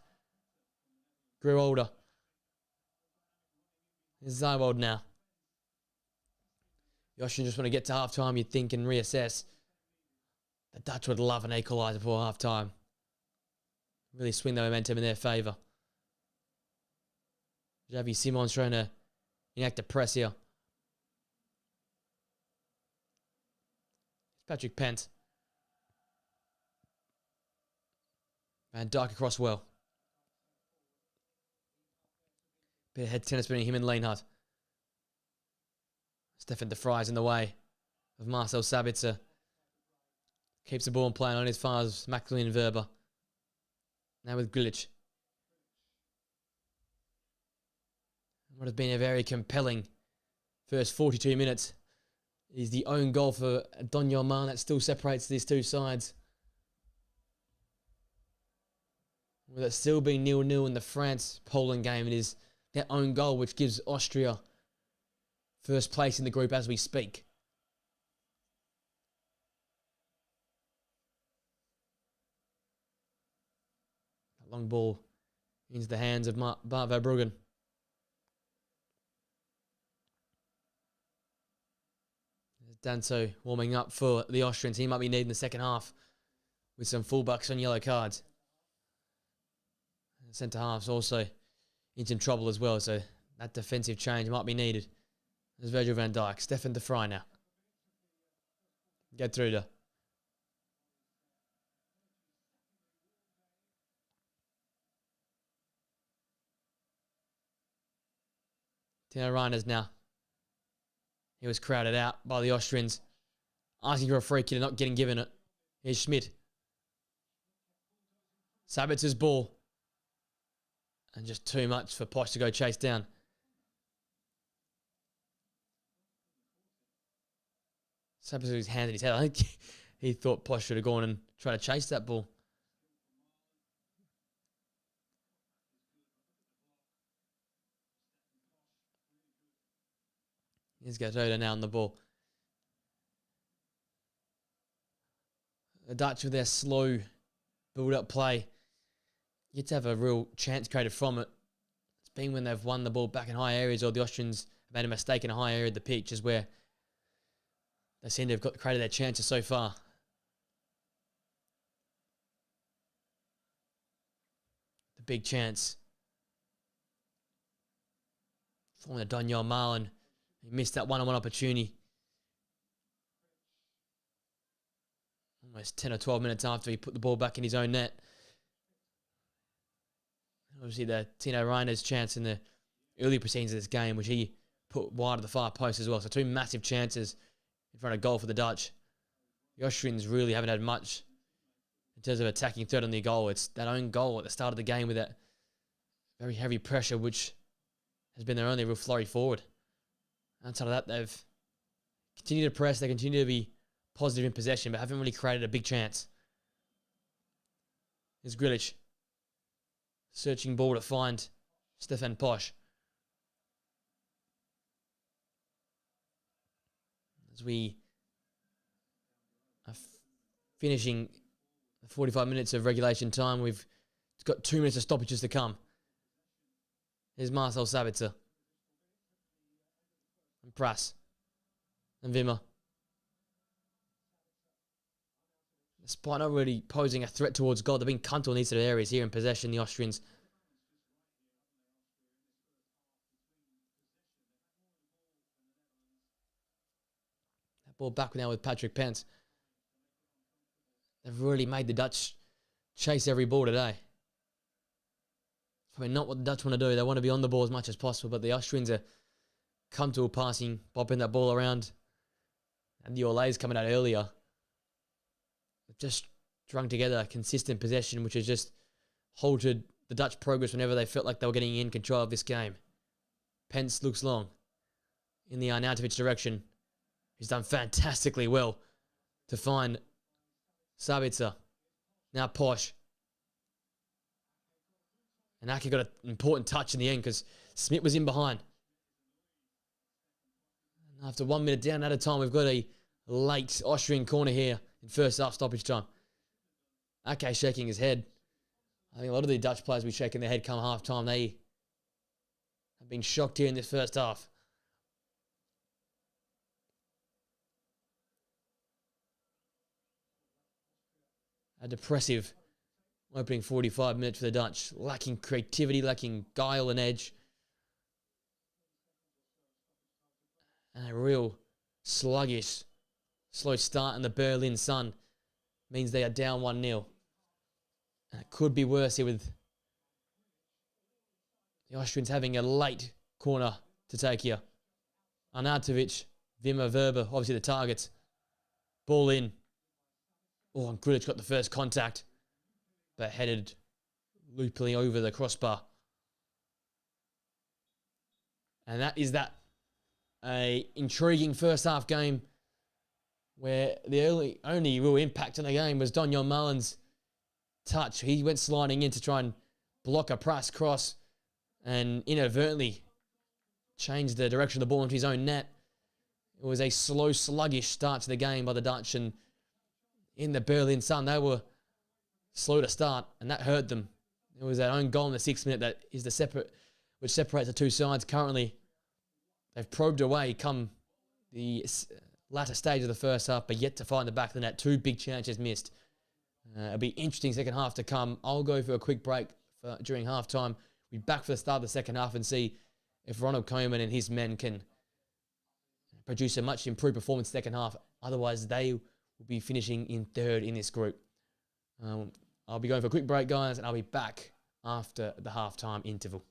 [SPEAKER 1] grew older. It's Zywald now. The Austrians just want to get to half-time, you'd think, and reassess. The Dutch would love an equaliser before half-time. Really swing the momentum in their favour. Xavi Simon's trying to enact a press here. Patrick Pence. Van Dijk across well. Bit of head tennis between him and Lienhard. Stefan de Vrij in the way of Marcel Sabitzer. Keeps the ball in play on as far as Maximilian Verba. Now with Grilic. Would have been a very compelling first 42 minutes. Is the own goal for Donyell Malen that still separates these two sides. With it still being 0-0 in the France-Poland game, it is their own goal which gives Austria first place in the group as we speak. A long ball into the hands of Bart Verbruggen. Danso warming up for the Austrians. He might be needing the second half with some fullbacks on yellow cards. Centre halves also in some trouble as well, so that defensive change might be needed. There's Virgil van Dijk. Stefan de Vrij now. Get through to. Tino Reiners now. He was crowded out by the Austrians. Asking for a free kick and not getting given it. Here's Schmidt. Sabitzer's ball. And just too much for Posch to go chase down. Sabitzer's hand in his head. I think he thought Posch should have gone and tried to chase that ball. Here's Gazoda now on the ball. The Dutch with their slow build-up play. You get to have a real chance created from it. It's been when they've won the ball back in high areas or the Austrians have made a mistake in a high area of the pitch is where they seem to have created their chances so far. The big chance. Falling to Donyell Malen. He missed that one-on-one opportunity. Almost 10 or 12 minutes after he put the ball back in his own net. Obviously, the Tino Reiners chance in the early proceedings of this game, which he put wide of the far post as well. So two massive chances in front of goal for the Dutch. The Austrians really haven't had much in terms of attacking third on their goal. It's that own goal at the start of the game with that very heavy pressure, which has been their only real flurry forward. Outside of that, they've continued to press. They continue to be positive in possession, but haven't really created a big chance. Here's Grilic. Searching ball to find Stefan Posch. As we are finishing the 45 minutes of regulation time, we've got 2 minutes of stoppages to come. Here's Marcel Sabitzer. And Pras. And Wimmer. Despite not really posing a threat towards goal, they've been comfortable in these sort of areas here in possession, the Austrians. That ball back now with Patrick Pence. They've really made the Dutch chase every ball today. It's probably not what the Dutch want to do. They want to be on the ball as much as possible, but the Austrians are comfortable passing, bopping that ball around. And the Orlays coming out earlier. Just strung together consistent possession, which has just halted the Dutch progress whenever they felt like they were getting in control of this game. Pence looks long in the Arnautovic direction. He's done fantastically well to find Sabitzer. Now Posh. And Aki got an important touch in the end because Smith was in behind. And after 1 minute down at a time, we've got a late Austrian corner here in first half stoppage time. Ake shaking his head. I think a lot of the Dutch players will be shaking their head come half time. They have been shocked here in this first half. A depressive opening 45 minutes for the Dutch. Lacking creativity, lacking guile and edge. And a real sluggish, slow start in the Berlin sun means they are down 1-0. And it could be worse here with the Austrians having a late corner to take here. Arnautovic, Wimmer, Werber, obviously the targets. Ball in. Oh, and Grudic got the first contact, but headed loopily over the crossbar. And that is that. A intriguing first half game where the only real impact on the game was Donjon Malin's touch. He went sliding in to try and block a press cross and inadvertently changed the direction of the ball into his own net. It was a slow, sluggish start to the game by the Dutch, and in the Berlin sun, they were slow to start, and that hurt them. It was that own goal in the 6th minute that is which separates the two sides currently. They've probed away come the latter stage of the first half, but yet to find the back of the net. 2 big chances missed. It'll be interesting second half to come. I'll go for a quick break during halftime. We'll be back for the start of the second half and see if Ronald Koeman and his men can produce a much improved performance second half. Otherwise, they will be finishing in 3rd in this group. I'll be going for a quick break, guys, and I'll be back after the halftime interval.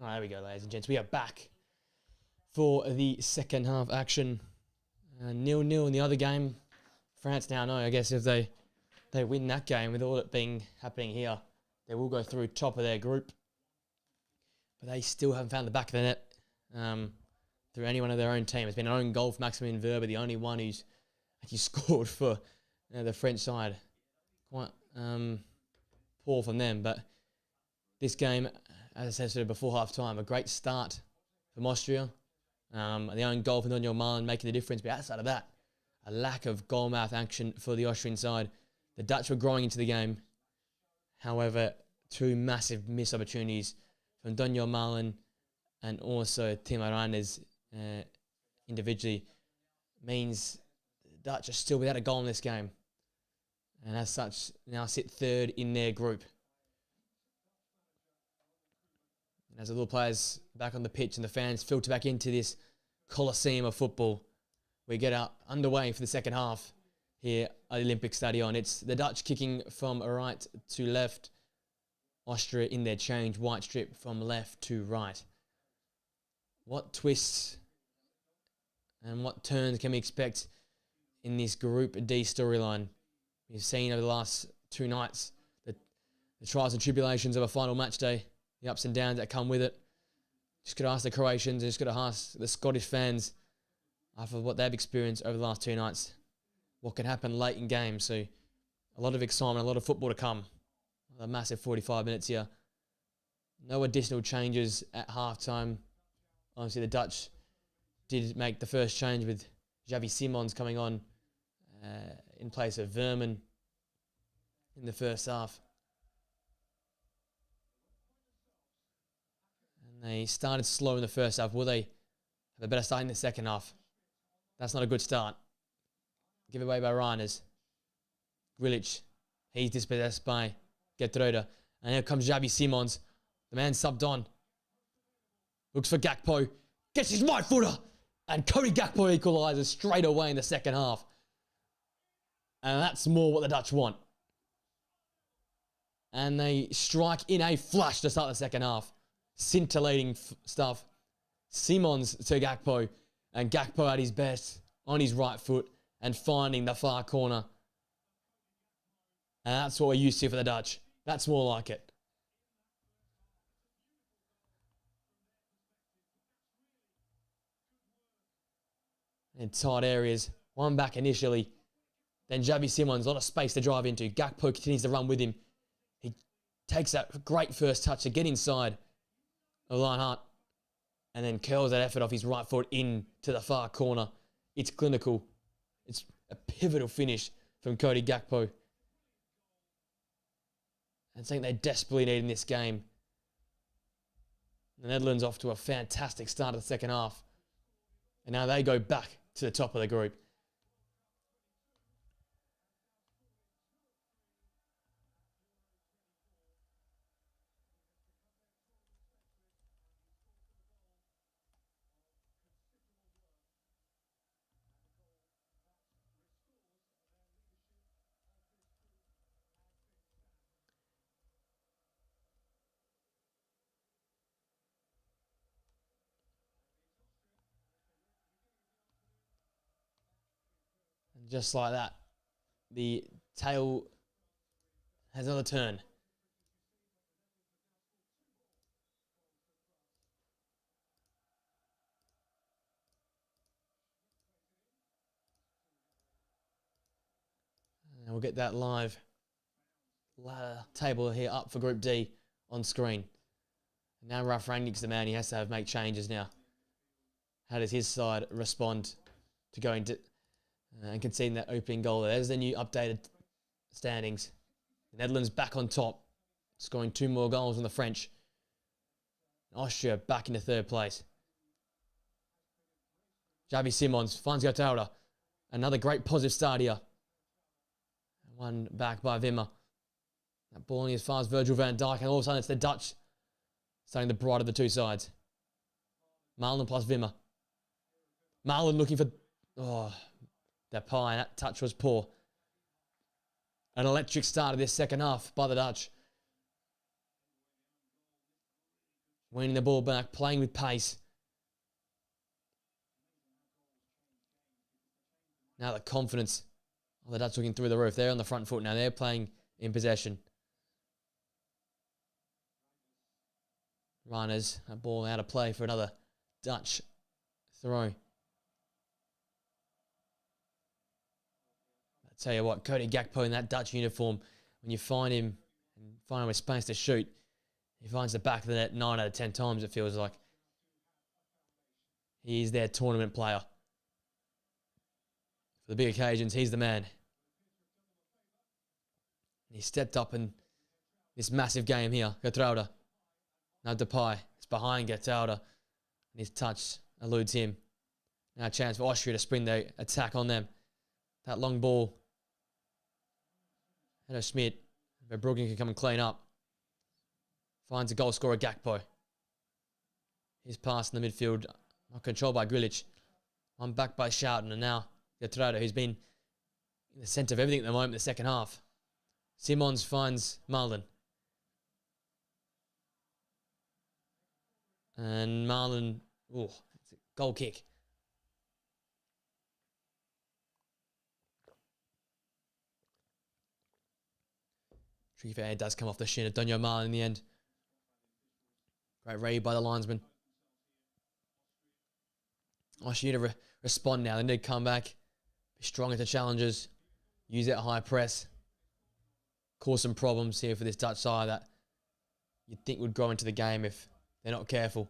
[SPEAKER 1] All right, there we go, ladies and gents. We are back for the second half action. 0-0 in the other game. France now know, I guess, if they win that game, with all it being happening here, they will go through top of their group. But they still haven't found the back of the net through any one of their own team. It's been an own goal for Maximin Verba, the only one who's actually scored for the French side. Quite poor from them. But this game, as I said sort of before half-time, a great start from Austria. The own goal from Daniel Marlin making the difference. But outside of that, a lack of goal-mouth action for the Austrian side. The Dutch were growing into the game. However, two massive missed opportunities from Daniel Marlin and also Timo Reinders individually means the Dutch are still without a goal in this game. And as such, now sit third in their group. And as the little players back on the pitch and the fans filter back into this Colosseum of football, we get underway for the second half here at the Olympic Stadion. It's the Dutch kicking from right to left. Austria in their change, white strip from left to right. What twists and what turns can we expect in this Group D storyline? We've seen over the last two nights the trials and tribulations of a final match day, the ups and downs that come with it. Just got to ask the Croatians, just got to ask the Scottish fans after what they've experienced over the last two nights, what can happen late in games. So a lot of excitement, a lot of football to come. A massive 45 minutes here. No additional changes at halftime. Obviously, the Dutch did make the first change with Xavi Simons coming on in place of Verman in the first half. And they started slow in the first half. Will they have a better start in the second half? That's not a good start. Give away by Reiners. Grilic, he's dispossessed by Geertruida. And here comes Xavi Simons. The man subbed on. Looks for Gakpo. Gets his right footer. And Cody Gakpo equalises straight away in the second half. And that's more what the Dutch want. And they strike in a flash to start the second half. Scintillating stuff. Simons to Gakpo. And Gakpo at his best on his right foot and finding the far corner. And that's what we're used to for the Dutch. That's more like it. In tight areas. One back initially. Then Xavi Simons, a lot of space to drive into. Gakpo continues to run with him. He takes that great first touch to get inside of Lionheart. And then curls that effort off his right foot into the far corner. It's clinical. It's a pivotal finish from Cody Gakpo. And something they desperately need in this game. The Netherlands off to a fantastic start of the second half. And now they go back to the top of the group. Just like that, the tail has another turn. And we'll get that live table here up for Group D on screen. Now Ralf Rangnick's the man. He has to make changes now. How does his side respond to going to and conceding that opening goal? There's the new updated standings. The Netherlands back on top, scoring 2 more goals than the French. Austria back into third place. Xavi Simons finds Geertruida. Another great positive start here. One back by Wimmer. That ball as far as Virgil van Dijk, and all of a sudden it's the Dutch starting the bright of the two sides. Marlon plus Wimmer. Marlon looking for... Oh, that pie, that touch was poor. An electric start of this second half by the Dutch. winning the ball back, playing with pace. Now the confidence of the Dutch looking through the roof. They're on the front foot now. They're playing in possession. Runners, a ball out of play for another Dutch throw. I tell you what, Cody Gakpo in that Dutch uniform, when you find him and find him with space to shoot, he finds the back of the net 9 out of 10 times, it feels like. He is their tournament player. For the big occasions, he's the man. He stepped up in this massive game here. Gertruida. Now Depay. It's behind Gertruida. And his touch eludes him. Now a chance for Austria to spring the attack on them. That long ball. Hello Schmidt. Verbruggen can come and clean up. Finds a goal scorer, Gakpo. His pass in the midfield. Not controlled by Grilic. One back by Schouten. And now Gertruida, who's been in the centre of everything at the moment in the second half. Simons finds Marlon. And Marlon, it's a goal kick. Tricky for air does come off the shin of Daniel Marlon in the end. Great read by the linesman. Austria need to respond now. They need to come back, be stronger to challenges, use that high press, cause some problems here for this Dutch side that you'd think would grow into the game if they're not careful.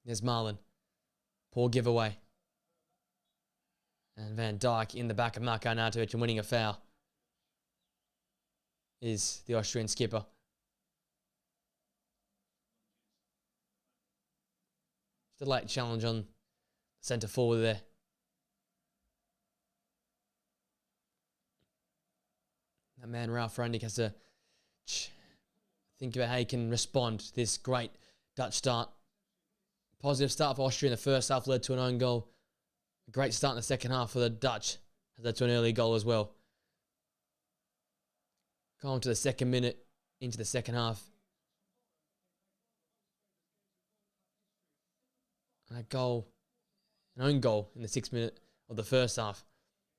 [SPEAKER 1] There's Marlon. Poor giveaway. And Van Dijk in the back of Marko Arnautovic and winning a foul is the Austrian skipper. Just a late challenge on centre forward there. That man, Ralph Rangnick, has to think about how he can respond to this great Dutch start. Positive start for Austria in the first half led to an own goal. A great start in the second half for the Dutch has led to an early goal as well. Going to the second minute into the second half. And a goal, an own goal in the 6th minute of the first half.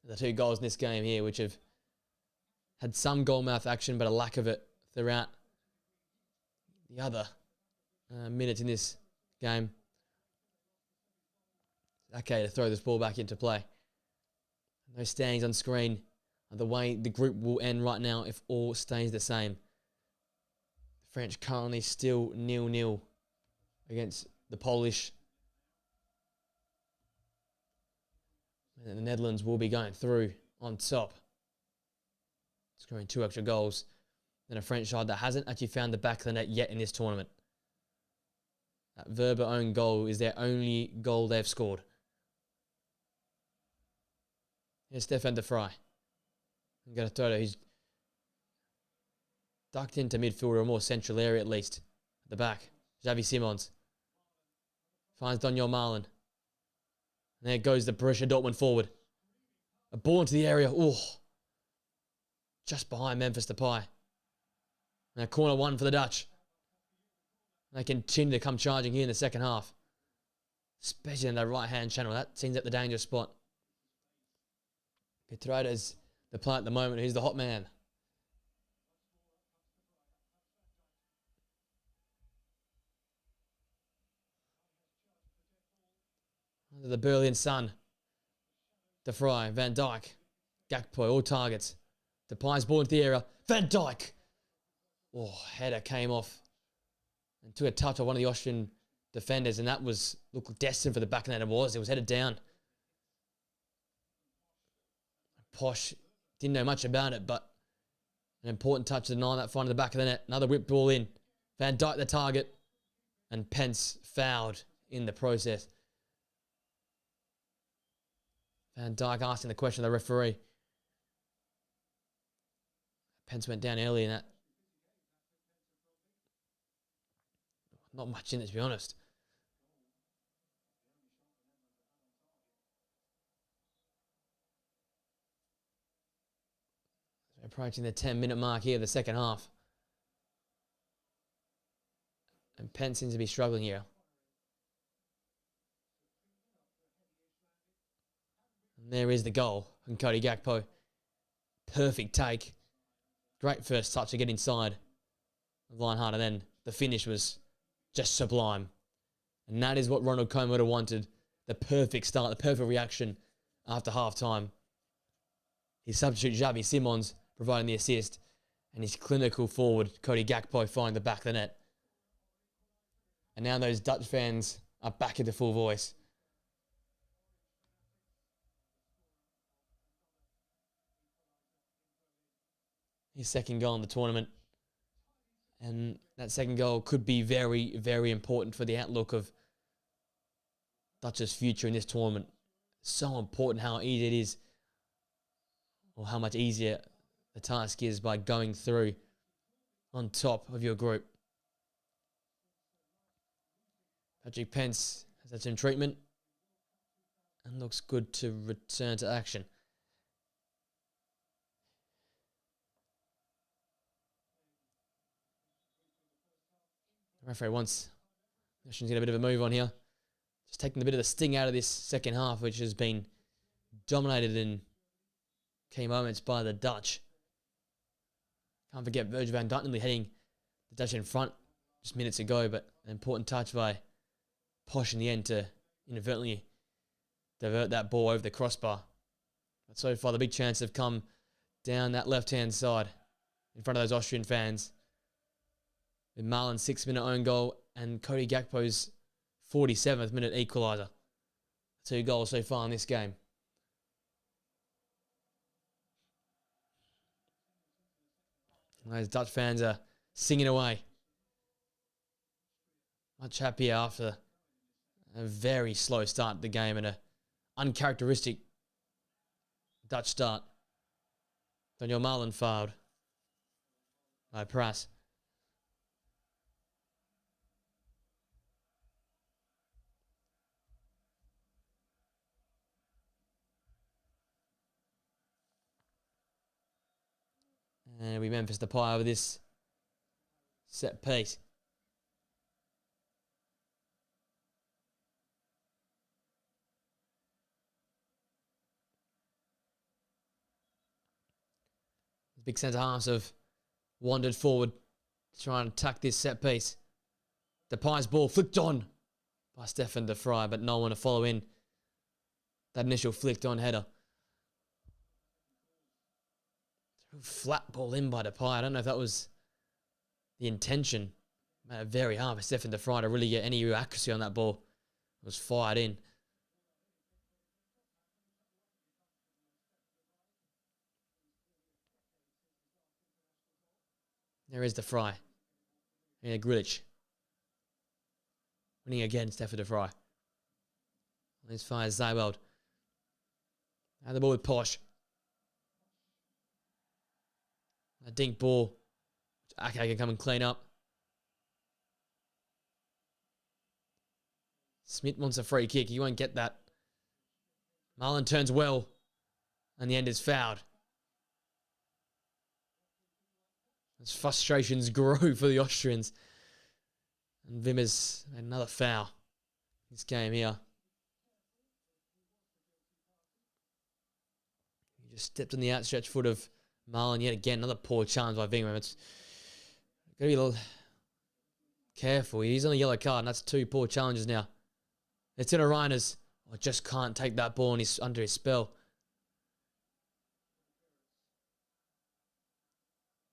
[SPEAKER 1] The 2 goals in this game here, which have had some goal mouth action, but a lack of it throughout the other minutes in this game. Okay, to throw this ball back into play. No standings on screen. The way the group will end right now if all stays the same. The French currently still 0-0 against the Polish. And the Netherlands will be going through on top, scoring 2 extra goals. Then a French side that hasn't actually found the back of the net yet in this tournament. That Verber own goal is their only goal they've scored. Here's Stefan de Vrij. And Gertruida, who's ducked into midfield or a more central area at least. At the back, Xavi Simons. Finds Daniel Marlon. And there goes the Borussia Dortmund forward. A ball into the area. Oh, just behind Memphis Depay. Now corner 1 for the Dutch. They continue to come charging here in the second half. Especially in the right-hand channel. That seems like the dangerous spot. Gertruida's the player at the moment. He's the hot man. Under the Berlin sun. De Vrij, Van Dijk, Gakpo, all targets. Depay's ball into the area. Van Dijk! Oh, header came off and took a touch of one of the Austrian defenders, and that was looked destined for the back of the net. It was headed down. Posh didn't know much about it, but an important touch to deny that find at the back of the net. Another whip ball in. Van Dijk the target, and Pence fouled in the process. Van Dijk asking the question of the referee. Pence went down early in that. Not much in it, to be honest. approaching the 10-minute mark here of the second half. And Pence seems to be struggling here. And there is the goal from Cody Gakpo. Perfect take. Great first touch to get inside the line hard, and then the finish was just sublime. And that is what Ronald Koeman would have wanted. The perfect start, the perfect reaction after half-time. His substitute, Xavi Simons, providing the assist, and his clinical forward, Cody Gakpo, finding the back of the net. And now those Dutch fans are back into full voice. His second goal in the tournament. And that second goal could be very, very important for the outlook of Dutch's future in this tournament. So important how easy it is, or how much easier the task is by going through on top of your group. Patrick Pence has had some treatment and looks good to return to action. The referee wants Nations get a bit of a move on here. Just taking a bit of the sting out of this second half, which has been dominated in key moments by the Dutch. Can't forget Virgil van Dijk heading the Dutch in front just minutes ago, but an important touch by Posh in the end to inadvertently divert that ball over the crossbar. But so far, the big chances have come down that left-hand side in front of those Austrian fans. With Marlin's 6-minute own goal and Cody Gakpo's 47th minute equaliser. 2 goals so far in this game. And those Dutch fans are singing away. Much happier after a very slow start to the game and an uncharacteristic Dutch start. Daniel Marlin fouled by Pras. And we Memphis Depay over this set piece. The big centre halves have wandered forward to try and attack this set piece. Depay's ball flicked on by Stefan de Vrij, but no one to follow in that initial flicked on header. Flat ball in by Depay. I don't know if that was the intention. Very hard for Stefan de Vrij to really get any accuracy on that ball. It was fired in. There is de Vrij. And Grilic. Winning again, Stefan de Vrij. Let's fire Zyweld. And the ball with Posh. A dink ball. Ake can come and clean up. Smith wants a free kick. He won't get that. Marlin turns well. And the end is fouled. As frustrations grow for the Austrians. And Wimmers made another foul. This game here. He just stepped on the outstretched foot of Marlin yet again. Another poor challenge by Wimmer. It's got to be a little careful. He's on a yellow card, and that's 2 poor challenges now. It's in Reiners. I just can't take that ball and he's under his spell.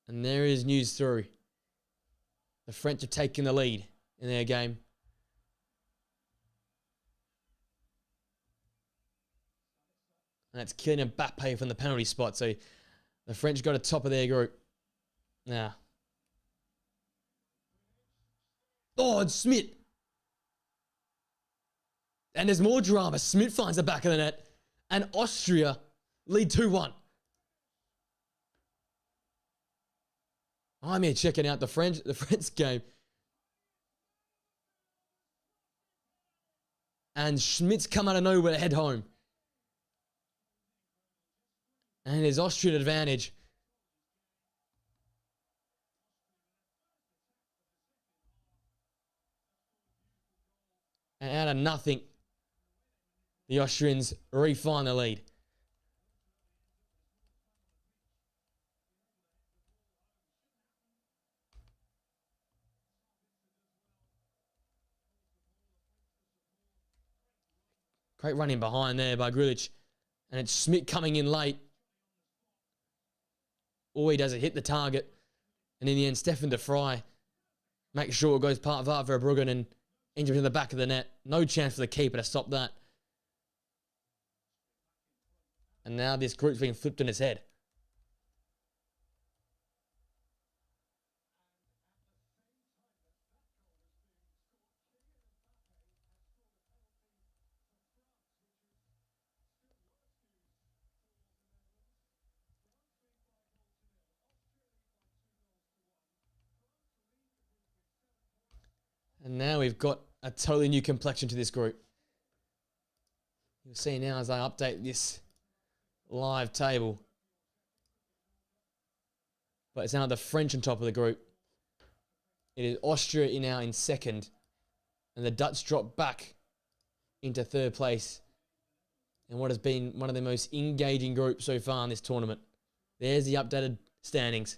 [SPEAKER 1] And there is news through. The French have taken the lead in their game. And that's Kylian Mbappe from the penalty spot. So the French got a top of their group. Now. Oh, it's Smith. And there's more drama. Smith finds the back of the net. And Austria lead 2-1. I'm here checking out the French game. And Schmidt's come out of nowhere to head home. And his Austrian advantage. out of nothing, the Austrians re-find the lead. Great running behind there by Grilic. And it's Schmidt coming in late. All he does is hit the target. And in the end, Stefan de Vrij makes sure it goes part of Verbruggen and injured in the back of the net. No chance for the keeper to stop that. And now this group's being flipped on its head. And now we've got a totally new complexion to this group. You'll see now as I update this live table. But it's now the French on top of the group. It is Austria now in second. And the Dutch drop back into third place. And what has been one of the most engaging groups so far in this tournament. There's the updated standings.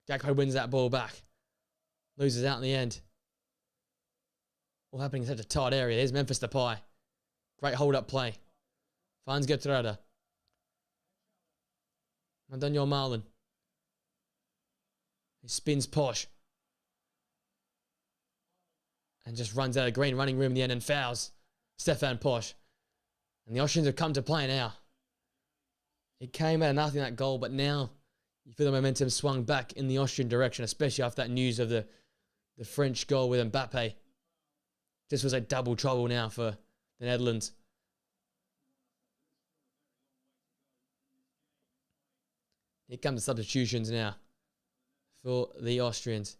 [SPEAKER 1] Gakpo wins that ball back. Loses out in the end. All happening in such a tight area. There's Memphis Depay. Great hold-up play. Finds Getrada. Daniel Marlin. He spins Posh. And just runs out of green running room in the end and fouls Stefan Posh. And the Austrians have come to play now. It came out of nothing, that goal, but now you feel the momentum swung back in the Austrian direction, especially after that news of the French goal with Mbappe. This was a double trouble now for the Netherlands. Here come the substitutions now for the Austrians.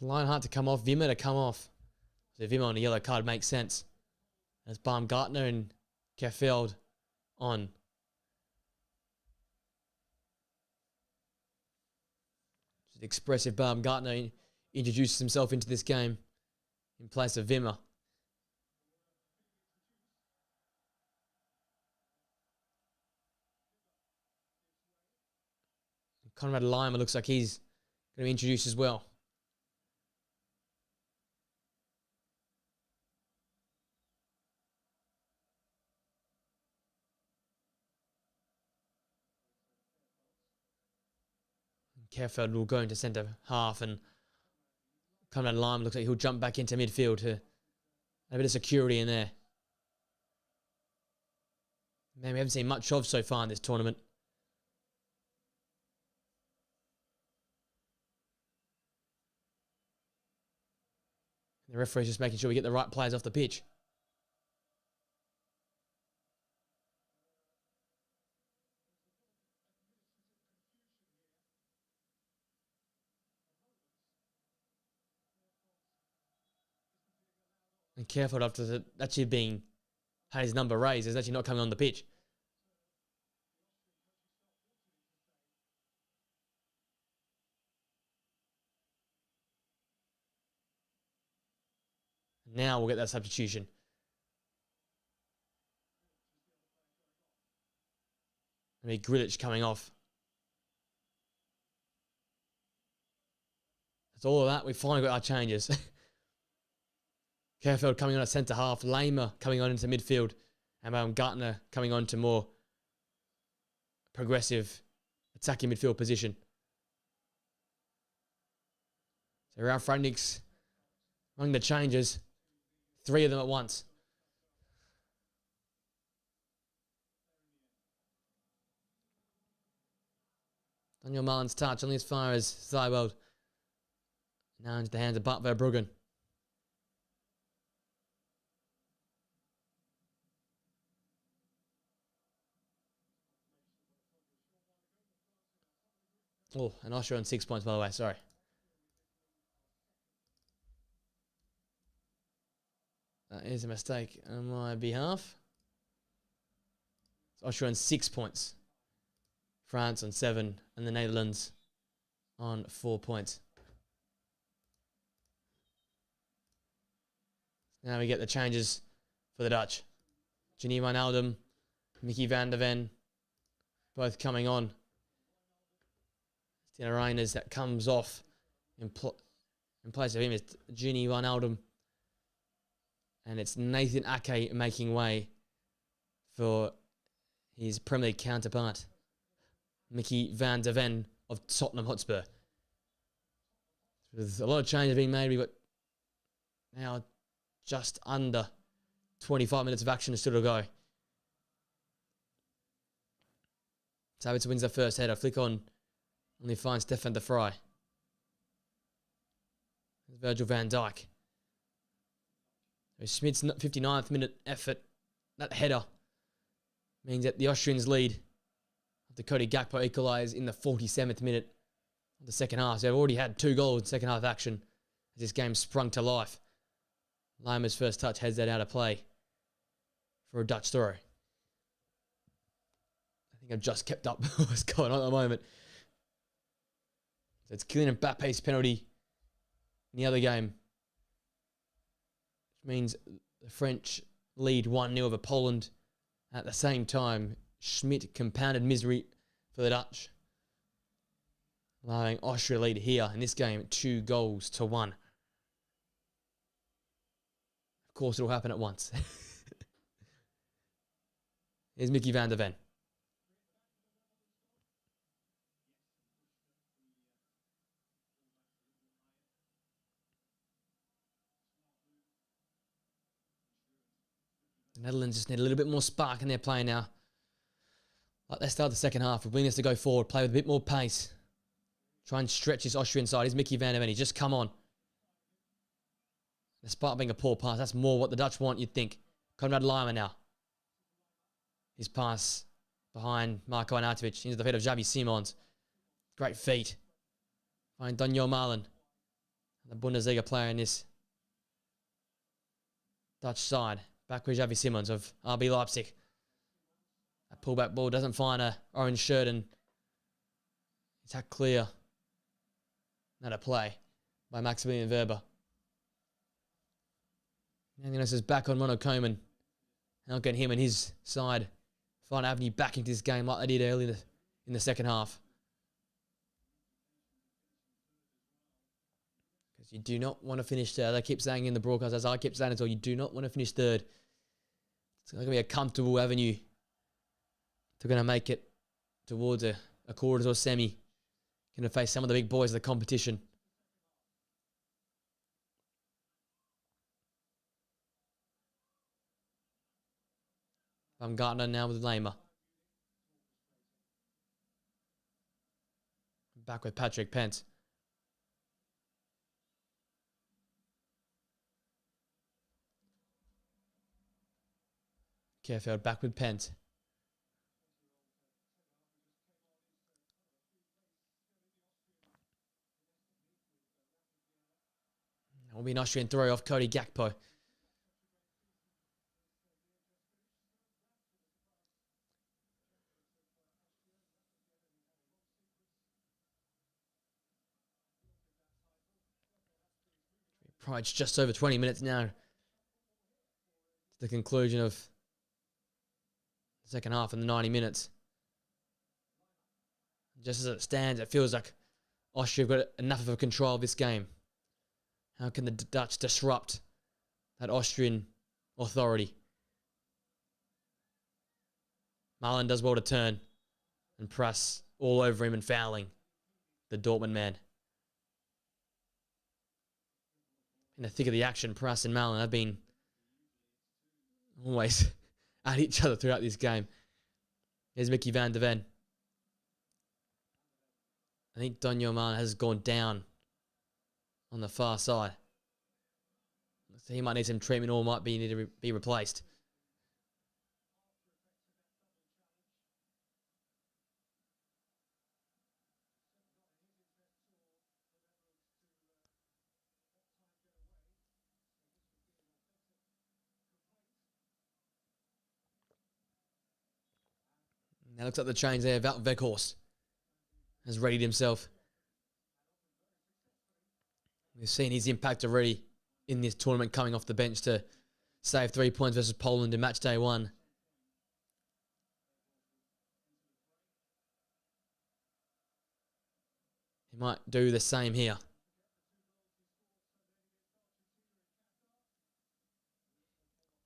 [SPEAKER 1] Lionheart to come off, Wimmer to come off. So Wimmer on a yellow card makes sense. As Baumgartner and Kerfeld on. Just expressive Baumgartner introduces himself into this game in place of Wimmer. Konrad Laimer looks like he's going to be introduced as well. Kerfeld will go into centre half, and Konrad Laimer looks like he'll jump back into midfield to have a bit of security in there. Man, we haven't seen much of so far in this tournament. The referee's just making sure we get the right players off the pitch. And Kerfeld, after actually had his number raised, is actually not coming on the pitch. Now we'll get that substitution. I mean, Grilic coming off. That's all of that. We've finally got our changes. Kerfeld coming on at centre half. Laimer coming on into midfield. And Gartner coming on to more progressive attacking midfield position. So Ralf Rangnick's among the changes. 3 of them at once. Daniel Marlin's touch only as far as Thyweld. Now into the hands of Bart Verbruggen. Oh, and Austria on 6 points, by the way. Sorry. That is a mistake on my behalf. Austria on 6 points. France on 7. And the Netherlands on 4 points. Now we get the changes for the Dutch. Ginny Wijnaldum, Mickey van der Ven, both coming on. It's Reyners that comes off in place of him is Ginny Wijnaldum. And it's Nathan Ake making way for his Premier League counterpart, Mickey van der Ven of Tottenham Hotspur. There's a lot of changes being made. We've got now just under 25 minutes of action still to go. Sabitzer wins the first header. Flick on. Only finds Stefan de Vrij. Virgil van Dijk. Schmidt's 59th minute effort. That header means that the Austrians lead after Cody Gakpo equalised in the 47th minute of the second half. So they've already had 2 goals in second half action as this game sprung to life. Lima's first touch heads that out of play for a Dutch throw. I think I've just kept up with what's going on at the moment. So it's Kylian Mbappe's penalty in the other game, which means the French lead 1-0 over Poland. At the same time, Schmidt compounded misery for the Dutch, allowing Austria lead here in this game 2-1. Of course, it'll happen at once. Here's Mickey van der Ven. The Netherlands just need a little bit more spark in their play now. Like they start the second half with willingness to go forward, play with a bit more pace. Try and stretch this Austrian side. Here's Mickey van der Ven. He's just come on. Despite being a poor pass, that's more what the Dutch want, you'd think. Konrad Laimer now. His pass behind Marko Arnautovic into the feet of Xavi Simons. Great feet. Find Daniel Malen, the Bundesliga player in this Dutch side. Back with Xavi Simons of RB Leipzig. That pullback ball doesn't find an orange shirt and it's that clear. Not a play by Maximilian Weber. And this is back on Ronald Koeman. Now getting him and his side find avenue back into this game like they did early in the second half. Because you do not want to finish third. They keep saying in the broadcast, as I keep saying as well, you do not want to finish third. It's going to be a comfortable avenue to going to make it towards a quarters or semi. Going to face some of the big boys of the competition. Baumgartner now with Laimer. Back with Patrick Pence. Kerfeld back with Pence. That will be an Austrian throw off Cody Gakpo. Probably just over 20 minutes now to the conclusion of the second half and the 90 minutes. Just as it stands, it feels like Austria have got enough of a control of this game. How can the Dutch disrupt that Austrian authority? Malen does well to turn and press all over him and fouling the Dortmund man. In the thick of the action, Prass and Malen have been always at each other throughout this game. There's Mickey van der Ven. I think Daniel Malen has gone down on the far side. So he might need some treatment or might need to be replaced. Now looks like the change there. Wout Weghorst has readied himself. We've seen his impact already in this tournament, coming off the bench to save 3 points versus Poland in match day 1. He might do the same here.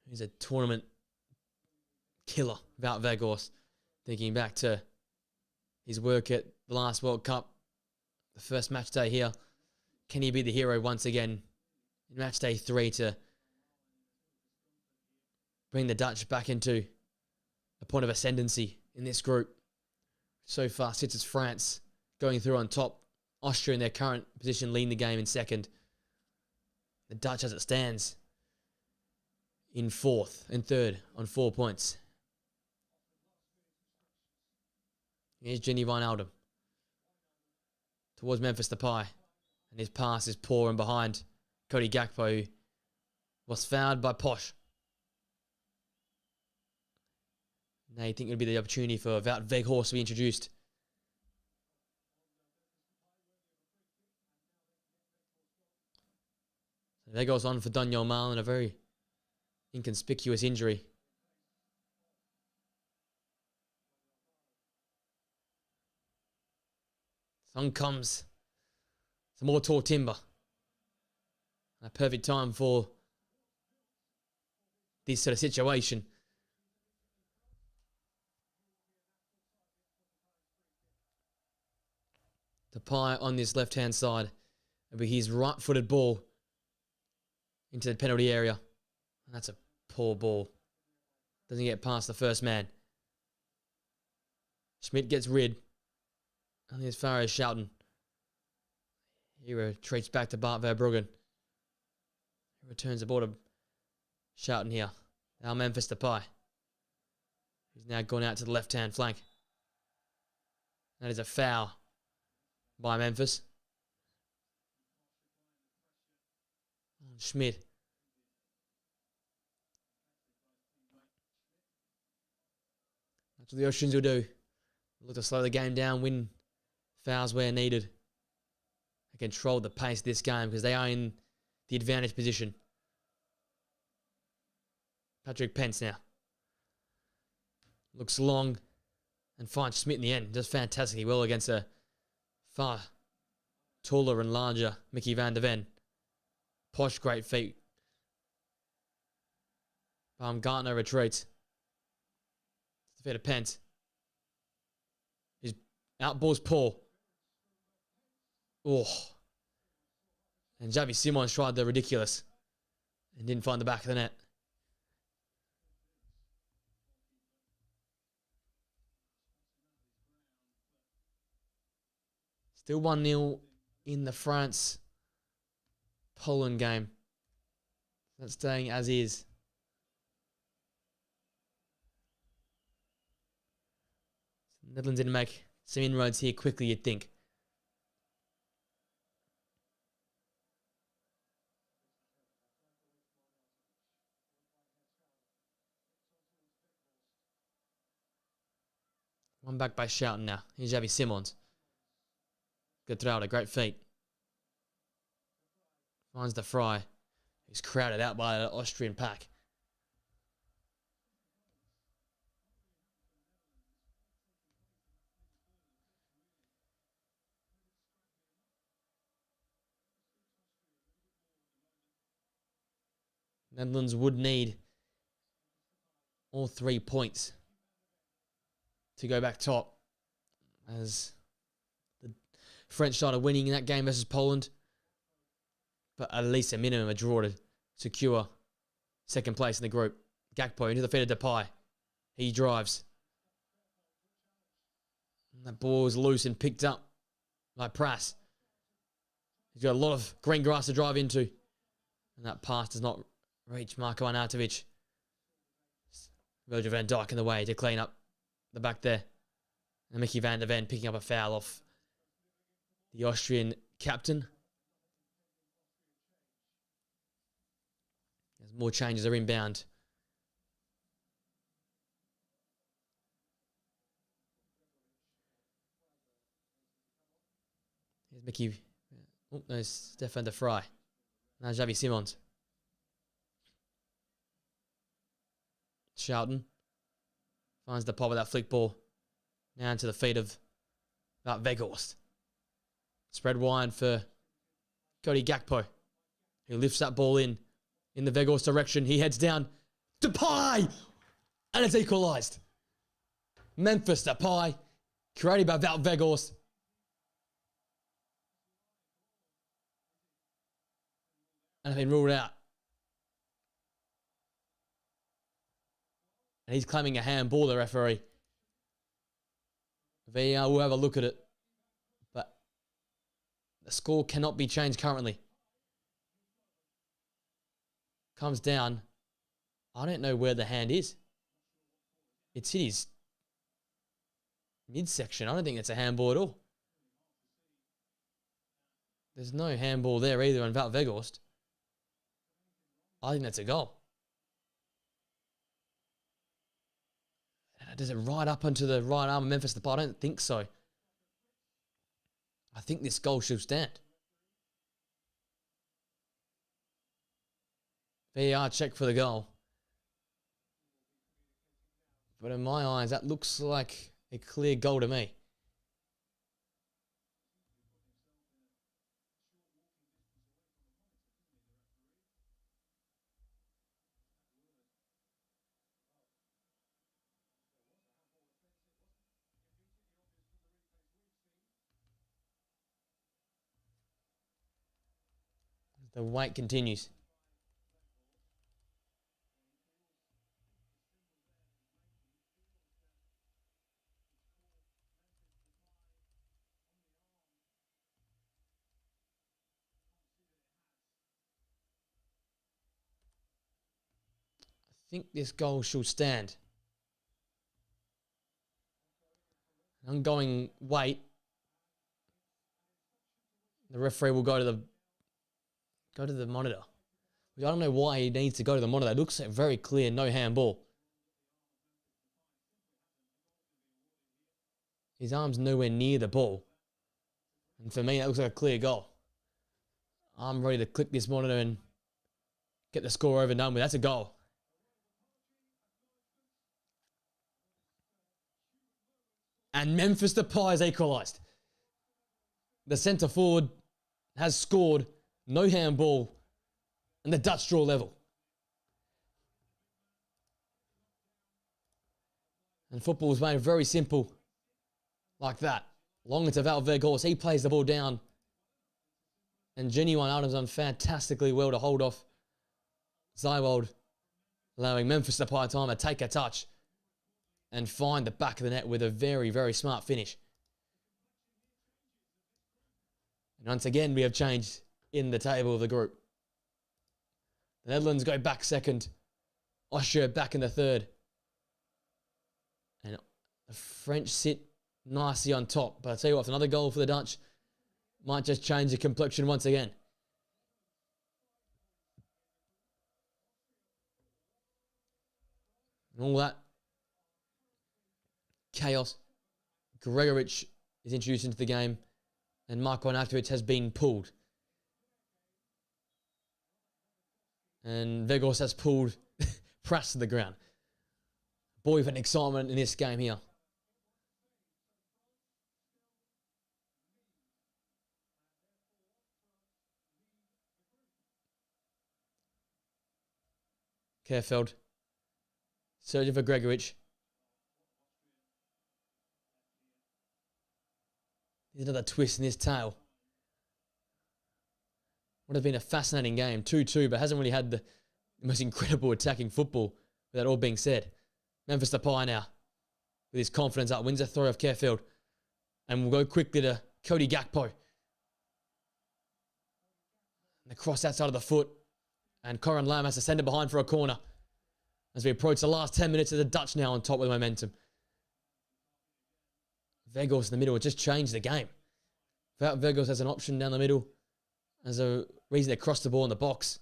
[SPEAKER 1] He's a tournament killer, Wout Weghorst. Thinking back to his work at the last World Cup, the first match day here. Can he be the hero once again in match day 3 to bring the Dutch back into a point of ascendancy in this group? So far sits as France going through on top. Austria in their current position leading the game in second. The Dutch, as it stands, in fourth and third on 4 points. Here's Gini Wijnaldum towards Memphis Depay. And his pass is poor and behind Cody Gakpo, who was fouled by Posh. Now you think it would be the opportunity for Wout Weghorst to be introduced. So there goes on for Daniel Malin, a very inconspicuous injury. On comes some more tall timber. A perfect time for this sort of situation. Depay on this left-hand side. It'll be his right-footed ball into the penalty area. And that's a poor ball. Doesn't get past the first man. Schmidt gets rid. Only as far as Schouten. He retreats back to Bart Verbruggen. He returns the ball to Schouten here. Now Memphis Depay. He's now gone out to the left-hand flank. That is a foul by Memphis. Schmidt. That's what the Austrians will do. Look to slow the game down, win fouls where needed. They control the pace of this game because they are in the advantage position. Patrick Pence now. Looks long and finds Schmidt in the end. Does fantastically well against a far taller and larger Mickey van der Ven. Posh, great feet. Baumgartner retreats. It's fair to Pence. His outball's poor. Oh. And Xavi Simons tried the ridiculous and didn't find the back of the net. Still 1-0 in the France-Poland game. That's staying as is. Netherlands didn't make some inroads here quickly, you'd think. One back by Schouten now. Here's Xavi Simons. Good throw, a great feet. Finds the fry. He's crowded out by the Austrian pack. Netherlands would need all 3 points to go back top, as the French started winning in that game versus Poland, but at least a minimum a draw to secure second place in the group. Gakpo into the feet of Depay. He drives. And that ball is loose and picked up by Prass. He's got a lot of green grass to drive into. And that pass does not reach Marko Arnautovic. Virgil van Dijk in the way to clean up the back there. And Mickey van der Ven picking up a foul off the Austrian captain. As more changes are inbound. Here's Mickey. Oh, no, Stefan de Vrij. Now Xavi Simons. Charlton finds the pop of that flick ball. Now into the feet of that Weghorst. Spread wide for Cody Gakpo, who lifts that ball in the Weghorst direction. He heads down. Depay! And it's equalised. Memphis Depay, created by Wout Weghorst. And have been ruled out. And he's claiming a handball, the referee. VAR will have a look at it. But the score cannot be changed currently. Comes down. I don't know where the hand is. It's hit his midsection. I don't think that's a handball at all. There's no handball there either on Wout Weghorst. I think that's a goal. Does it right up onto the right arm of Memphis Depay? I don't think so. I think this goal should stand. VAR check for the goal. But in my eyes, that looks like a clear goal to me. The wait continues. I think this goal should stand. Ongoing wait. The referee will go to the monitor. I don't know why he needs to go to the monitor. It looks very clear, no handball. His arm's nowhere near the ball. And for me, that looks like a clear goal. I'm ready to click this monitor and get the score over and done with. That's a goal. And Memphis Depay has equalised. The centre forward has scored. No handball, and the Dutch draw level. And football is made very simple, like that. Long into Wout Weghorst, he plays the ball down. And Genuine Adams done fantastically well to hold off Zywald, allowing Memphis Depay time to take a touch and find the back of the net with a very, very smart finish. And once again, we have changed in the table of the group. The Netherlands go back second. Austria back in the third. And the French sit nicely on top. But I'll tell you what, if another goal for the Dutch might just change the complexion once again. And all that chaos. Gregoritsch is introduced into the game. And Marko Arnautovic has been pulled. And Weghorst has pulled Prass to the ground. Boy, for an excitement in this game here. Kerfeld. Searching for Gregoritsch. There's another twist in his tail. Would have been a fascinating game, 2-2, but hasn't really had the most incredible attacking football, with that all being said. Memphis Depay now, with his confidence up, wins a throw off Kerfeld. And we'll go quickly to Cody Gakpo. The cross outside of the foot. And Coran Lam has to send it behind for a corner. As we approach the last 10 minutes of the Dutch now on top with momentum. Weghorst in the middle. It just changed the game. Wout Weghorst has an option down the middle. As a reason to cross the ball in the box.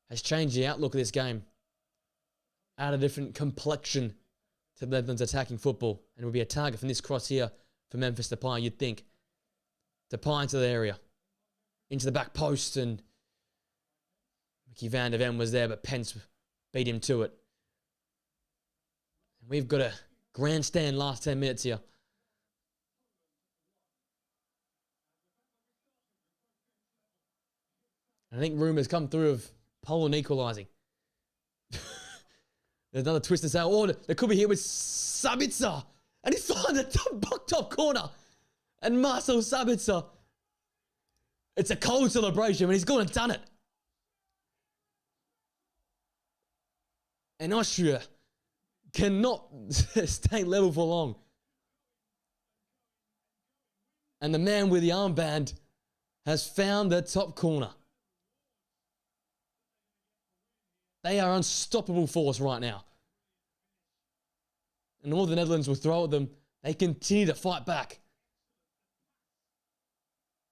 [SPEAKER 1] Has changed the outlook of this game. Add a different complexion to the Netherlands attacking football. And it will be a target from this cross here for Memphis Depay, you'd think. Depay into the area. Into the back post, and Mickey van der Ven was there, but Pence beat him to it. And we've got a grandstand last 10 minutes here. I think rumours come through of Poland equalising. There's another twist to say, oh, there could be here with Sabitzer. And he's flying the top corner. And Marcel Sabitzer. It's a cold celebration, but he's gone and done it. And Austria cannot stay level for long. And the man with the armband has found the top corner. They are unstoppable force right now. And all the Netherlands will throw at them. They continue to fight back.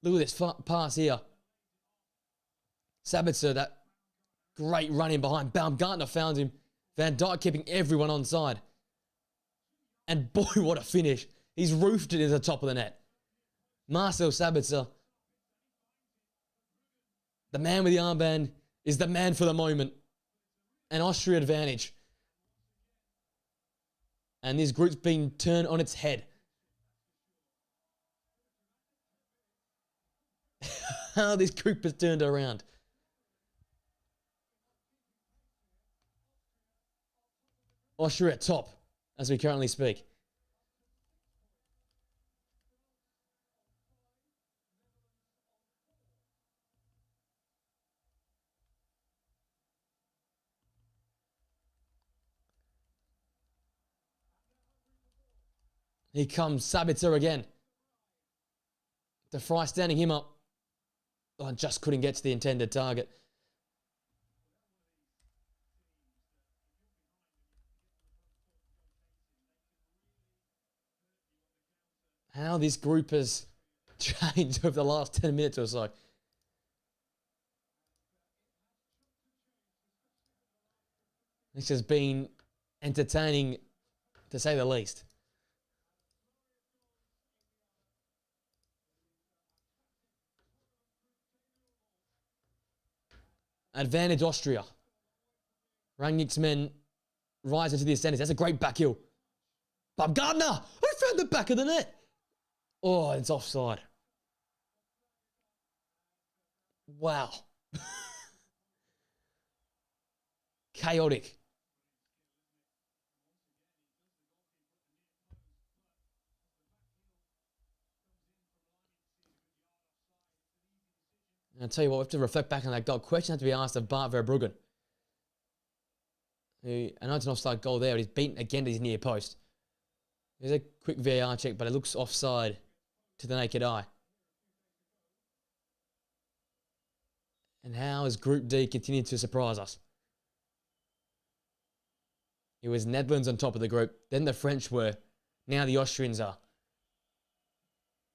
[SPEAKER 1] Look at this pass here. Sabitzer, that great run in behind. Baumgartner found him. Van Dijk keeping everyone onside. And boy, what a finish. He's roofed it into the top of the net. Marcel Sabitzer, the man with the armband, is the man for the moment. An Austria advantage. And this group's been turned on its head. How this group has turned around. Austria at top, as we currently speak. Here comes Sabitzer again. De Vrij standing him up. Oh, just couldn't get to the intended target. How this group has changed over the last 10 minutes or so. This has been entertaining, to say the least. Advantage Austria. Rangnick's men rise into the ascendants. That's a great back heel. Baumgartner! I found the back of the net. Oh, it's offside. Wow. Chaotic. And I'll tell you what, we have to reflect back on that goal. Question had to be asked of Bart Verbruggen. I know it's an offside goal there, but he's beaten again to his near post. There's a quick VAR check, but it looks offside to the naked eye. And how has Group D continued to surprise us? It was Netherlands on top of the group, then the French were, now the Austrians are.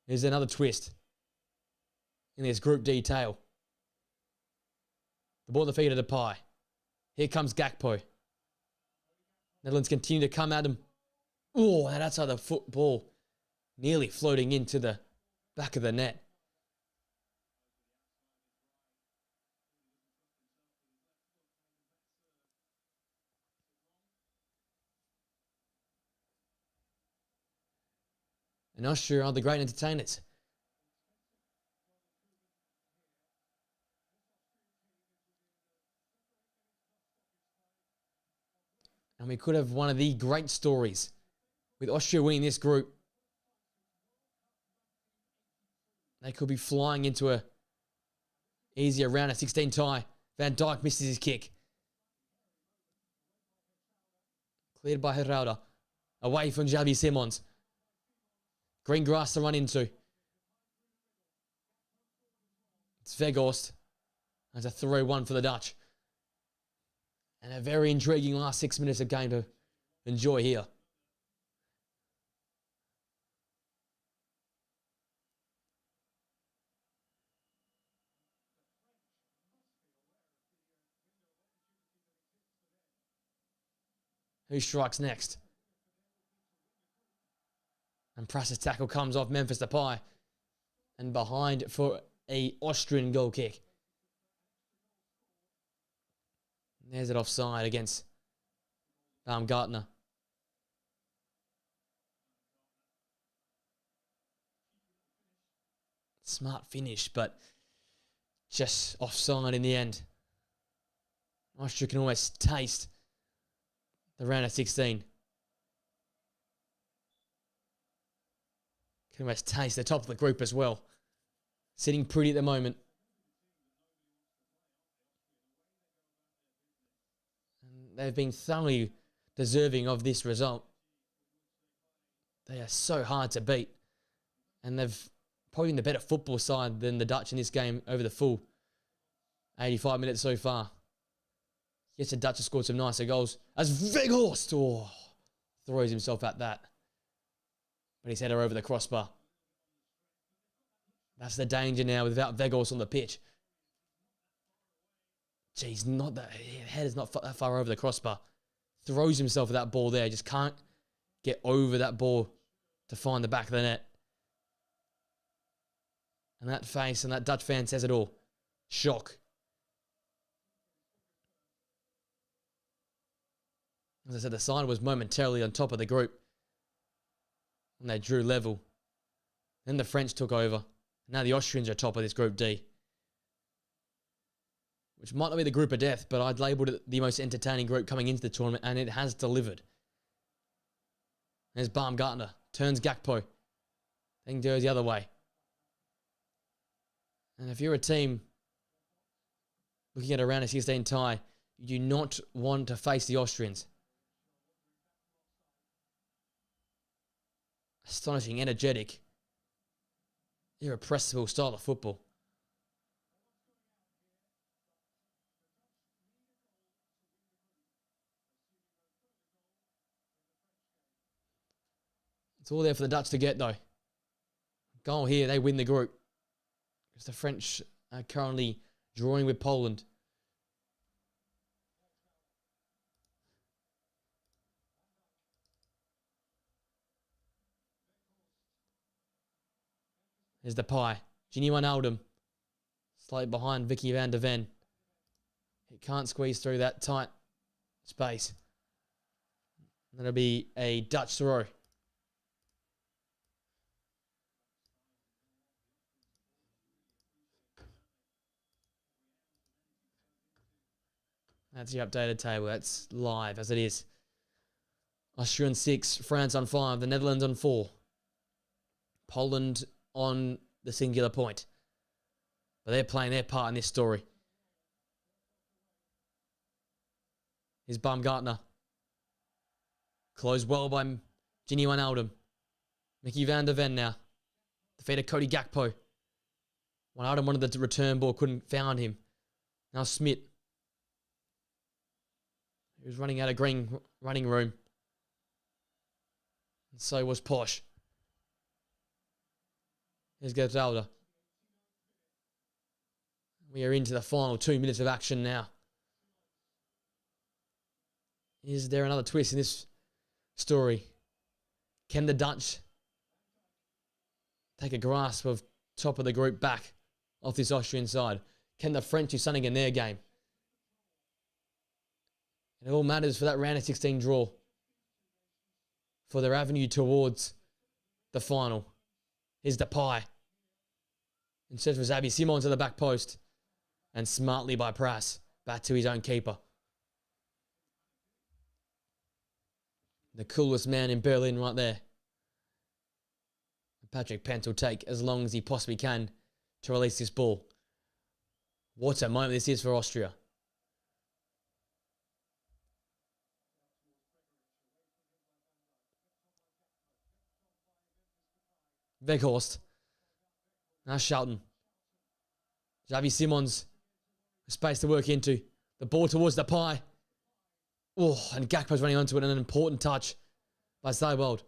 [SPEAKER 1] Here's another twist in this Group D tail. The ball defeated a Depay. Here comes Gakpo. Netherlands continue to come at him. Oh, and that's how the football nearly floating into the back of the net. And Austria are the great entertainers. And we could have one of the great stories with Austria winning this group. They could be flying into a easier round of 16 tie. Van Dijk misses his kick. Cleared by Herrera. Away from Xavi Simons. Green grass to run into. It's Weghorst. That's a 3-1 for the Dutch. And a very intriguing last 6 minutes of game to enjoy here. Who strikes next? And Prass's tackle comes off Memphis Depay. And behind for a Austrian goal kick. There's it offside against Baumgartner. Smart finish, but just offside in the end. Austria can almost taste the round of 16. Can almost taste the top of the group as well. Sitting pretty at the moment. And they've been thoroughly deserving of this result. They are so hard to beat. And they've probably been the better football side than the Dutch in this game over the full 85 minutes so far. Yes, the Dutch have scored some nicer goals. As Weghorst throws himself at that. But he's headed over the crossbar. That's the danger now without Weghorst on the pitch. Geez, not that head is not that far over the crossbar. Throws himself at that ball there. Just can't get over that ball to find the back of the net. And that face and that Dutch fan says it all. Shock. As I said, the side was momentarily on top of the group. And they drew level. Then the French took over. Now the Austrians are top of this Group D. Which might not be the group of death, but I'd labelled it the most entertaining group coming into the tournament, and it has delivered. There's Baumgartner. Turns Gakpo. Then goes the other way. And if you're a team looking at a round of 16 tie, you do not want to face the Austrians. Astonishing, energetic, irrepressible style of football. It's all there for the Dutch to get, though. Goal here, they win the group. Because the French are currently drawing with Poland. There's Depay. Gini Wijnaldum. Slightly behind Vicky van der Ven. He can't squeeze through that tight space. That'll be a Dutch throw. That's the updated table. That's live as it is. Austria on 6, France on 5, the Netherlands on 4. Poland on the singular point. But they're playing their part in this story. Here's Baumgartner. Closed well by Gini Wijnaldum. Mickey van der Ven now. Defeated Cody Gakpo. Wijnaldum wanted the return ball, couldn't found him. Now Smith. He was running out of green running room. And so was Posh. Here's Gertrude. We are into the final 2 minutes of action now. Is there another twist in this story? Can the Dutch take a grasp of top of the group back off this Austrian side? Can the French do something in their game? And it all matters for that round of 16 draw. For their avenue towards the final. Here's Depay. In search for Xabi Simons at the back post. And smartly by Prass. Back to his own keeper. The coolest man in Berlin right there. Patrick Pence will take as long as he possibly can to release this ball. What a moment this is for Austria. Weghorst. Now Schouten. Xavi Simons Space to work into. The ball towards the pie. Oh, and Gakpo's running onto it, and an important touch by Seibold.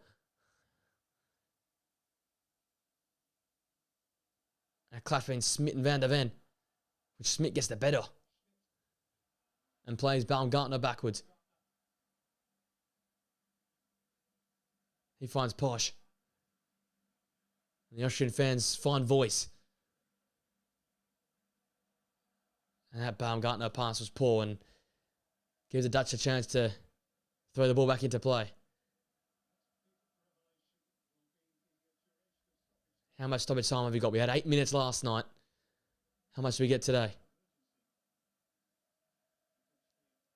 [SPEAKER 1] A clash between Smit and Van der Ven, which Smit gets the better and plays Baumgartner backwards. He finds Posh. And the Austrian fans find voice. And that Baumgartner pass was poor and gives the Dutch a chance to throw the ball back into play. How much stoppage time have we got? We had 8 minutes last night. How much do we get today?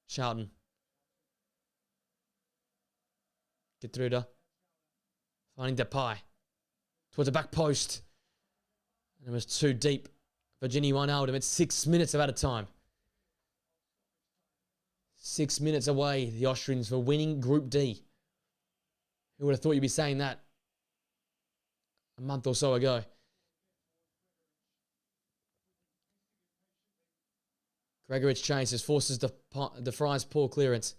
[SPEAKER 1] Charlton. Get through to finding Depay. Towards the back post. And it was too deep. Virginia Wijnaldum. It's 6 minutes of out of time. 6 minutes away, the Austrians, for winning Group D. Who would have thought you'd be saying that a month or so ago? Gregoritsch chases, forces the Fry's poor clearance.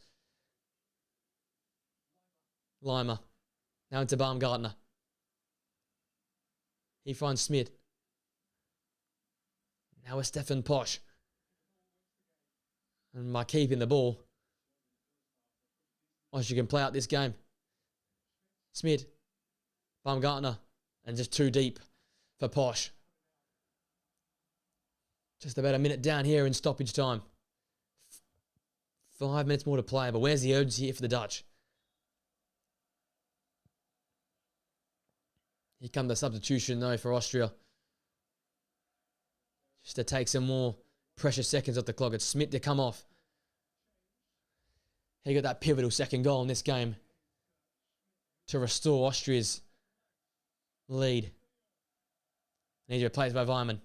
[SPEAKER 1] Lima. Now into Baumgartner. He finds Smith. Now it's Stefan Posch. And by keeping the ball, Austria can play out this game. Smith. Baumgartner. And just too deep for Posch. Just about a minute down here in stoppage time. 5 minutes more to play, but where's the urgency here for the Dutch? Here come the substitution, though, for Austria. Just to take some more precious seconds off the clock. It's Smith to come off. He got that pivotal second goal in this game to restore Austria's lead. And he's replaced by Weimann.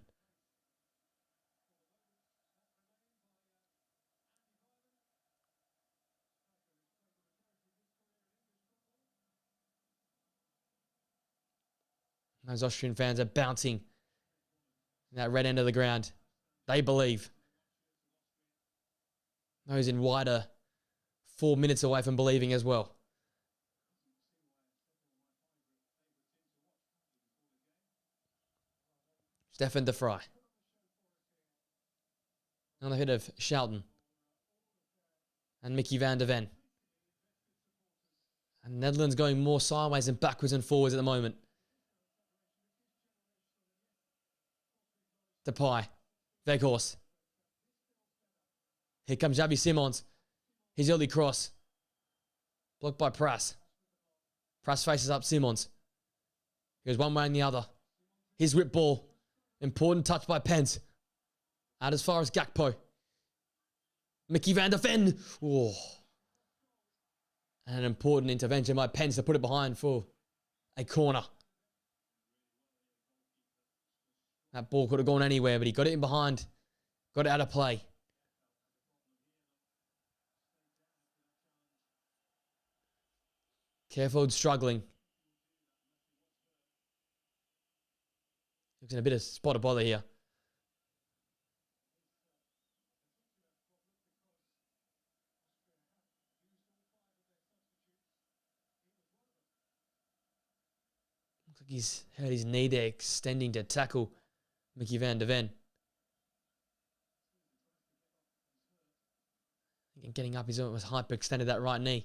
[SPEAKER 1] Those Austrian fans are bouncing in that red end of the ground. They believe. Those in white are 4 minutes away from believing as well. Stefan de Vrij. On the head of Schouten. And Mickey van der Ven. And Netherlands going more sideways and backwards and forwards at the moment. Depay. Weghorst. Here comes Xabi Simons. His early cross. Blocked by Pras. Pras faces up Simons. Goes one way and the other. His whip ball. Important touch by Pence. Out as far as Gakpo. Mickey van der Ven. Oh. And an important intervention by Pence to put it behind for a corner. That ball could have gone anywhere, but he got it in behind. Got it out of play. Careful, struggling. Looks in a bit of spot of bother here. Looks like he's hurt his knee there, extending to tackle Mickey van der Ven. And getting up, he's almost hyperextended that right knee.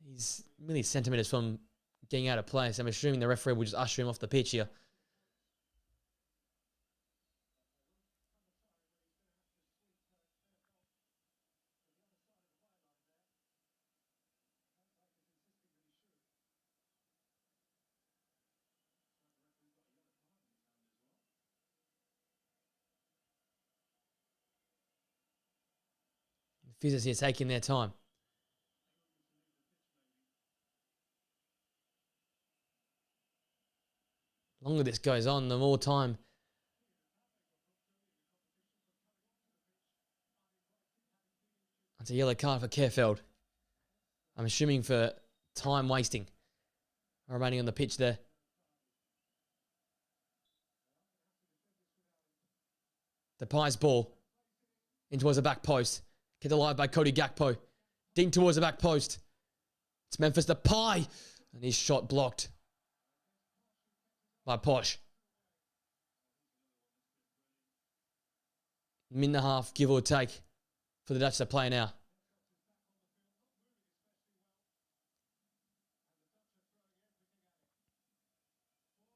[SPEAKER 1] He's really centimetres from getting out of place. I'm assuming the referee will just usher him off the pitch here. The Fizzers here taking their time. The longer this goes on, the more time. That's a yellow card for Kerfeld. I'm assuming for time wasting. remaining on the pitch there. The Pies ball in towards the back post. Kept alive by Cody Gakpo. Deep towards the back post. It's Memphis Depay. And his shot blocked by Posh. Minute and a half, give or take, for the Dutch to play now.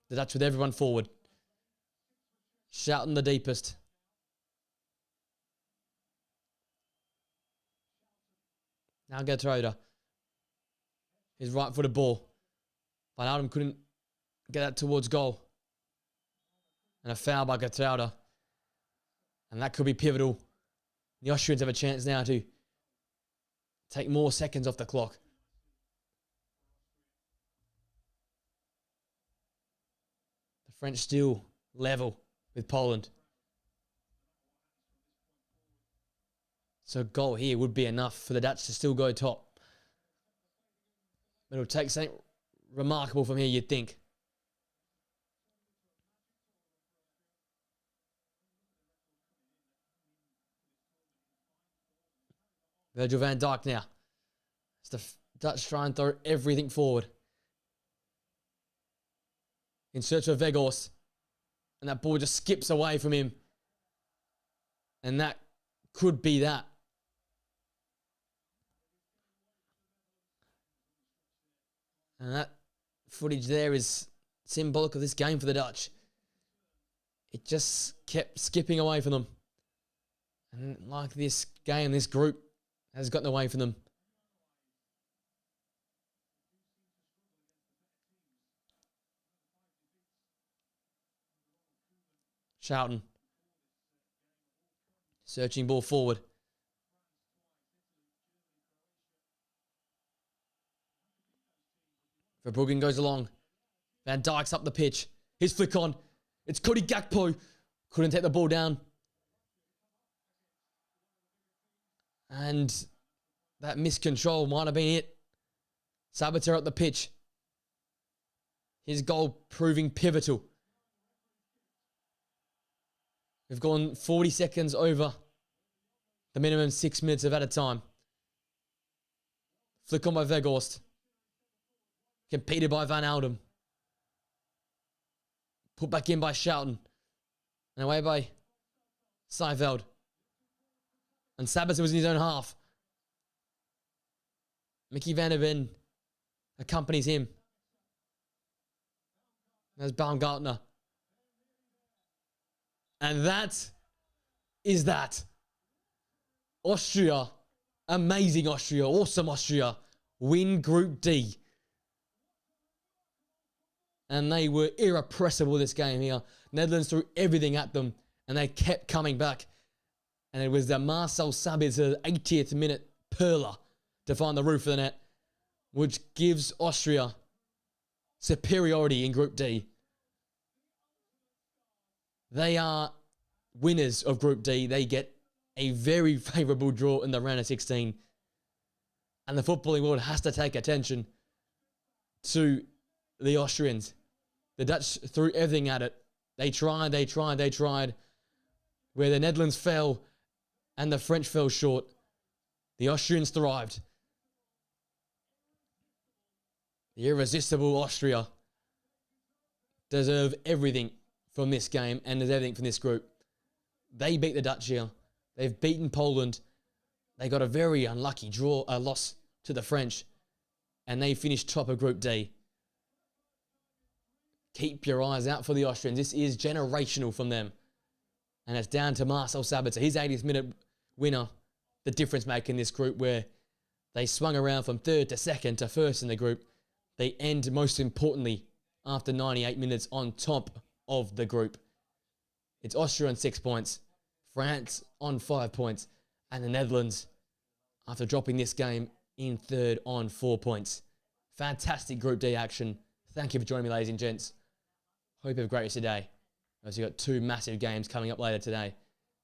[SPEAKER 1] The Dutch with everyone forward. Shouting the deepest. Now Gertruda. His right-footed ball. Van Alden couldn't get that towards goal. And a foul by Gertruda. And that could be pivotal. The Austrians have a chance now to take more seconds off the clock. The French still level with Poland. So a goal here would be enough for the Dutch to still go top. But it'll take something remarkable from here, you'd think. Virgil van Dijk now. As the Dutch try and throw everything forward. In search of Weghorst. And that ball just skips away from him. And that could be that. And that footage there is symbolic of this game for the Dutch. It just kept skipping away from them. And like this game, this group has gotten away from them. Schouten. Searching ball forward. Verbruggen goes along. Van Dijk's up the pitch. His flick on. It's Cody Gakpo. Couldn't take the ball down. And that miscontrol might have been it. Sabitzer up the pitch. His goal proving pivotal. We've gone 40 seconds over the minimum 6 minutes of added time. Flick on by Weghorst. Competed by Van Alden. Put back in by Schouten. And away by Seiveld. And Sabitzer was in his own half. Mickey van der Ven accompanies him. There's Baumgartner. And that is that. Austria, amazing Austria, awesome Austria, win Group D. And they were irrepressible this game here. Netherlands threw everything at them, and they kept coming back. And it was the Marcel Sabitzer 80th minute perler to find the roof of the net, which gives Austria superiority in Group D. They are winners of Group D. They get a very favourable draw in the round of 16. And the footballing world has to take attention to the Austrians. The Dutch threw everything at it. They tried. Where the Netherlands fell and the French fell short, the Austrians thrived. The irresistible Austria deserve everything from this game and deserve everything from this group. They beat the Dutch here. They've beaten Poland. They got a very unlucky loss to the French, and they finished top of Group D. Keep your eyes out for the Austrians. This is generational from them. And it's down to Marcel Sabitzer, his 80th minute winner, the difference maker in this group, where they swung around from third to second to first in the group. They end, most importantly, after 98 minutes on top of the group. It's Austria on 6 points, France on 5 points, and the Netherlands, after dropping this game, in third on 4 points. Fantastic Group D action. Thank you for joining me, ladies and gents. Hope you have a great rest of the day. We've got 2 massive games coming up later today.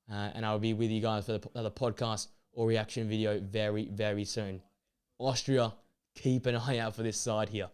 [SPEAKER 1] And I'll be with you guys for another podcast or reaction video very, very soon. Austria, keep an eye out for this side here.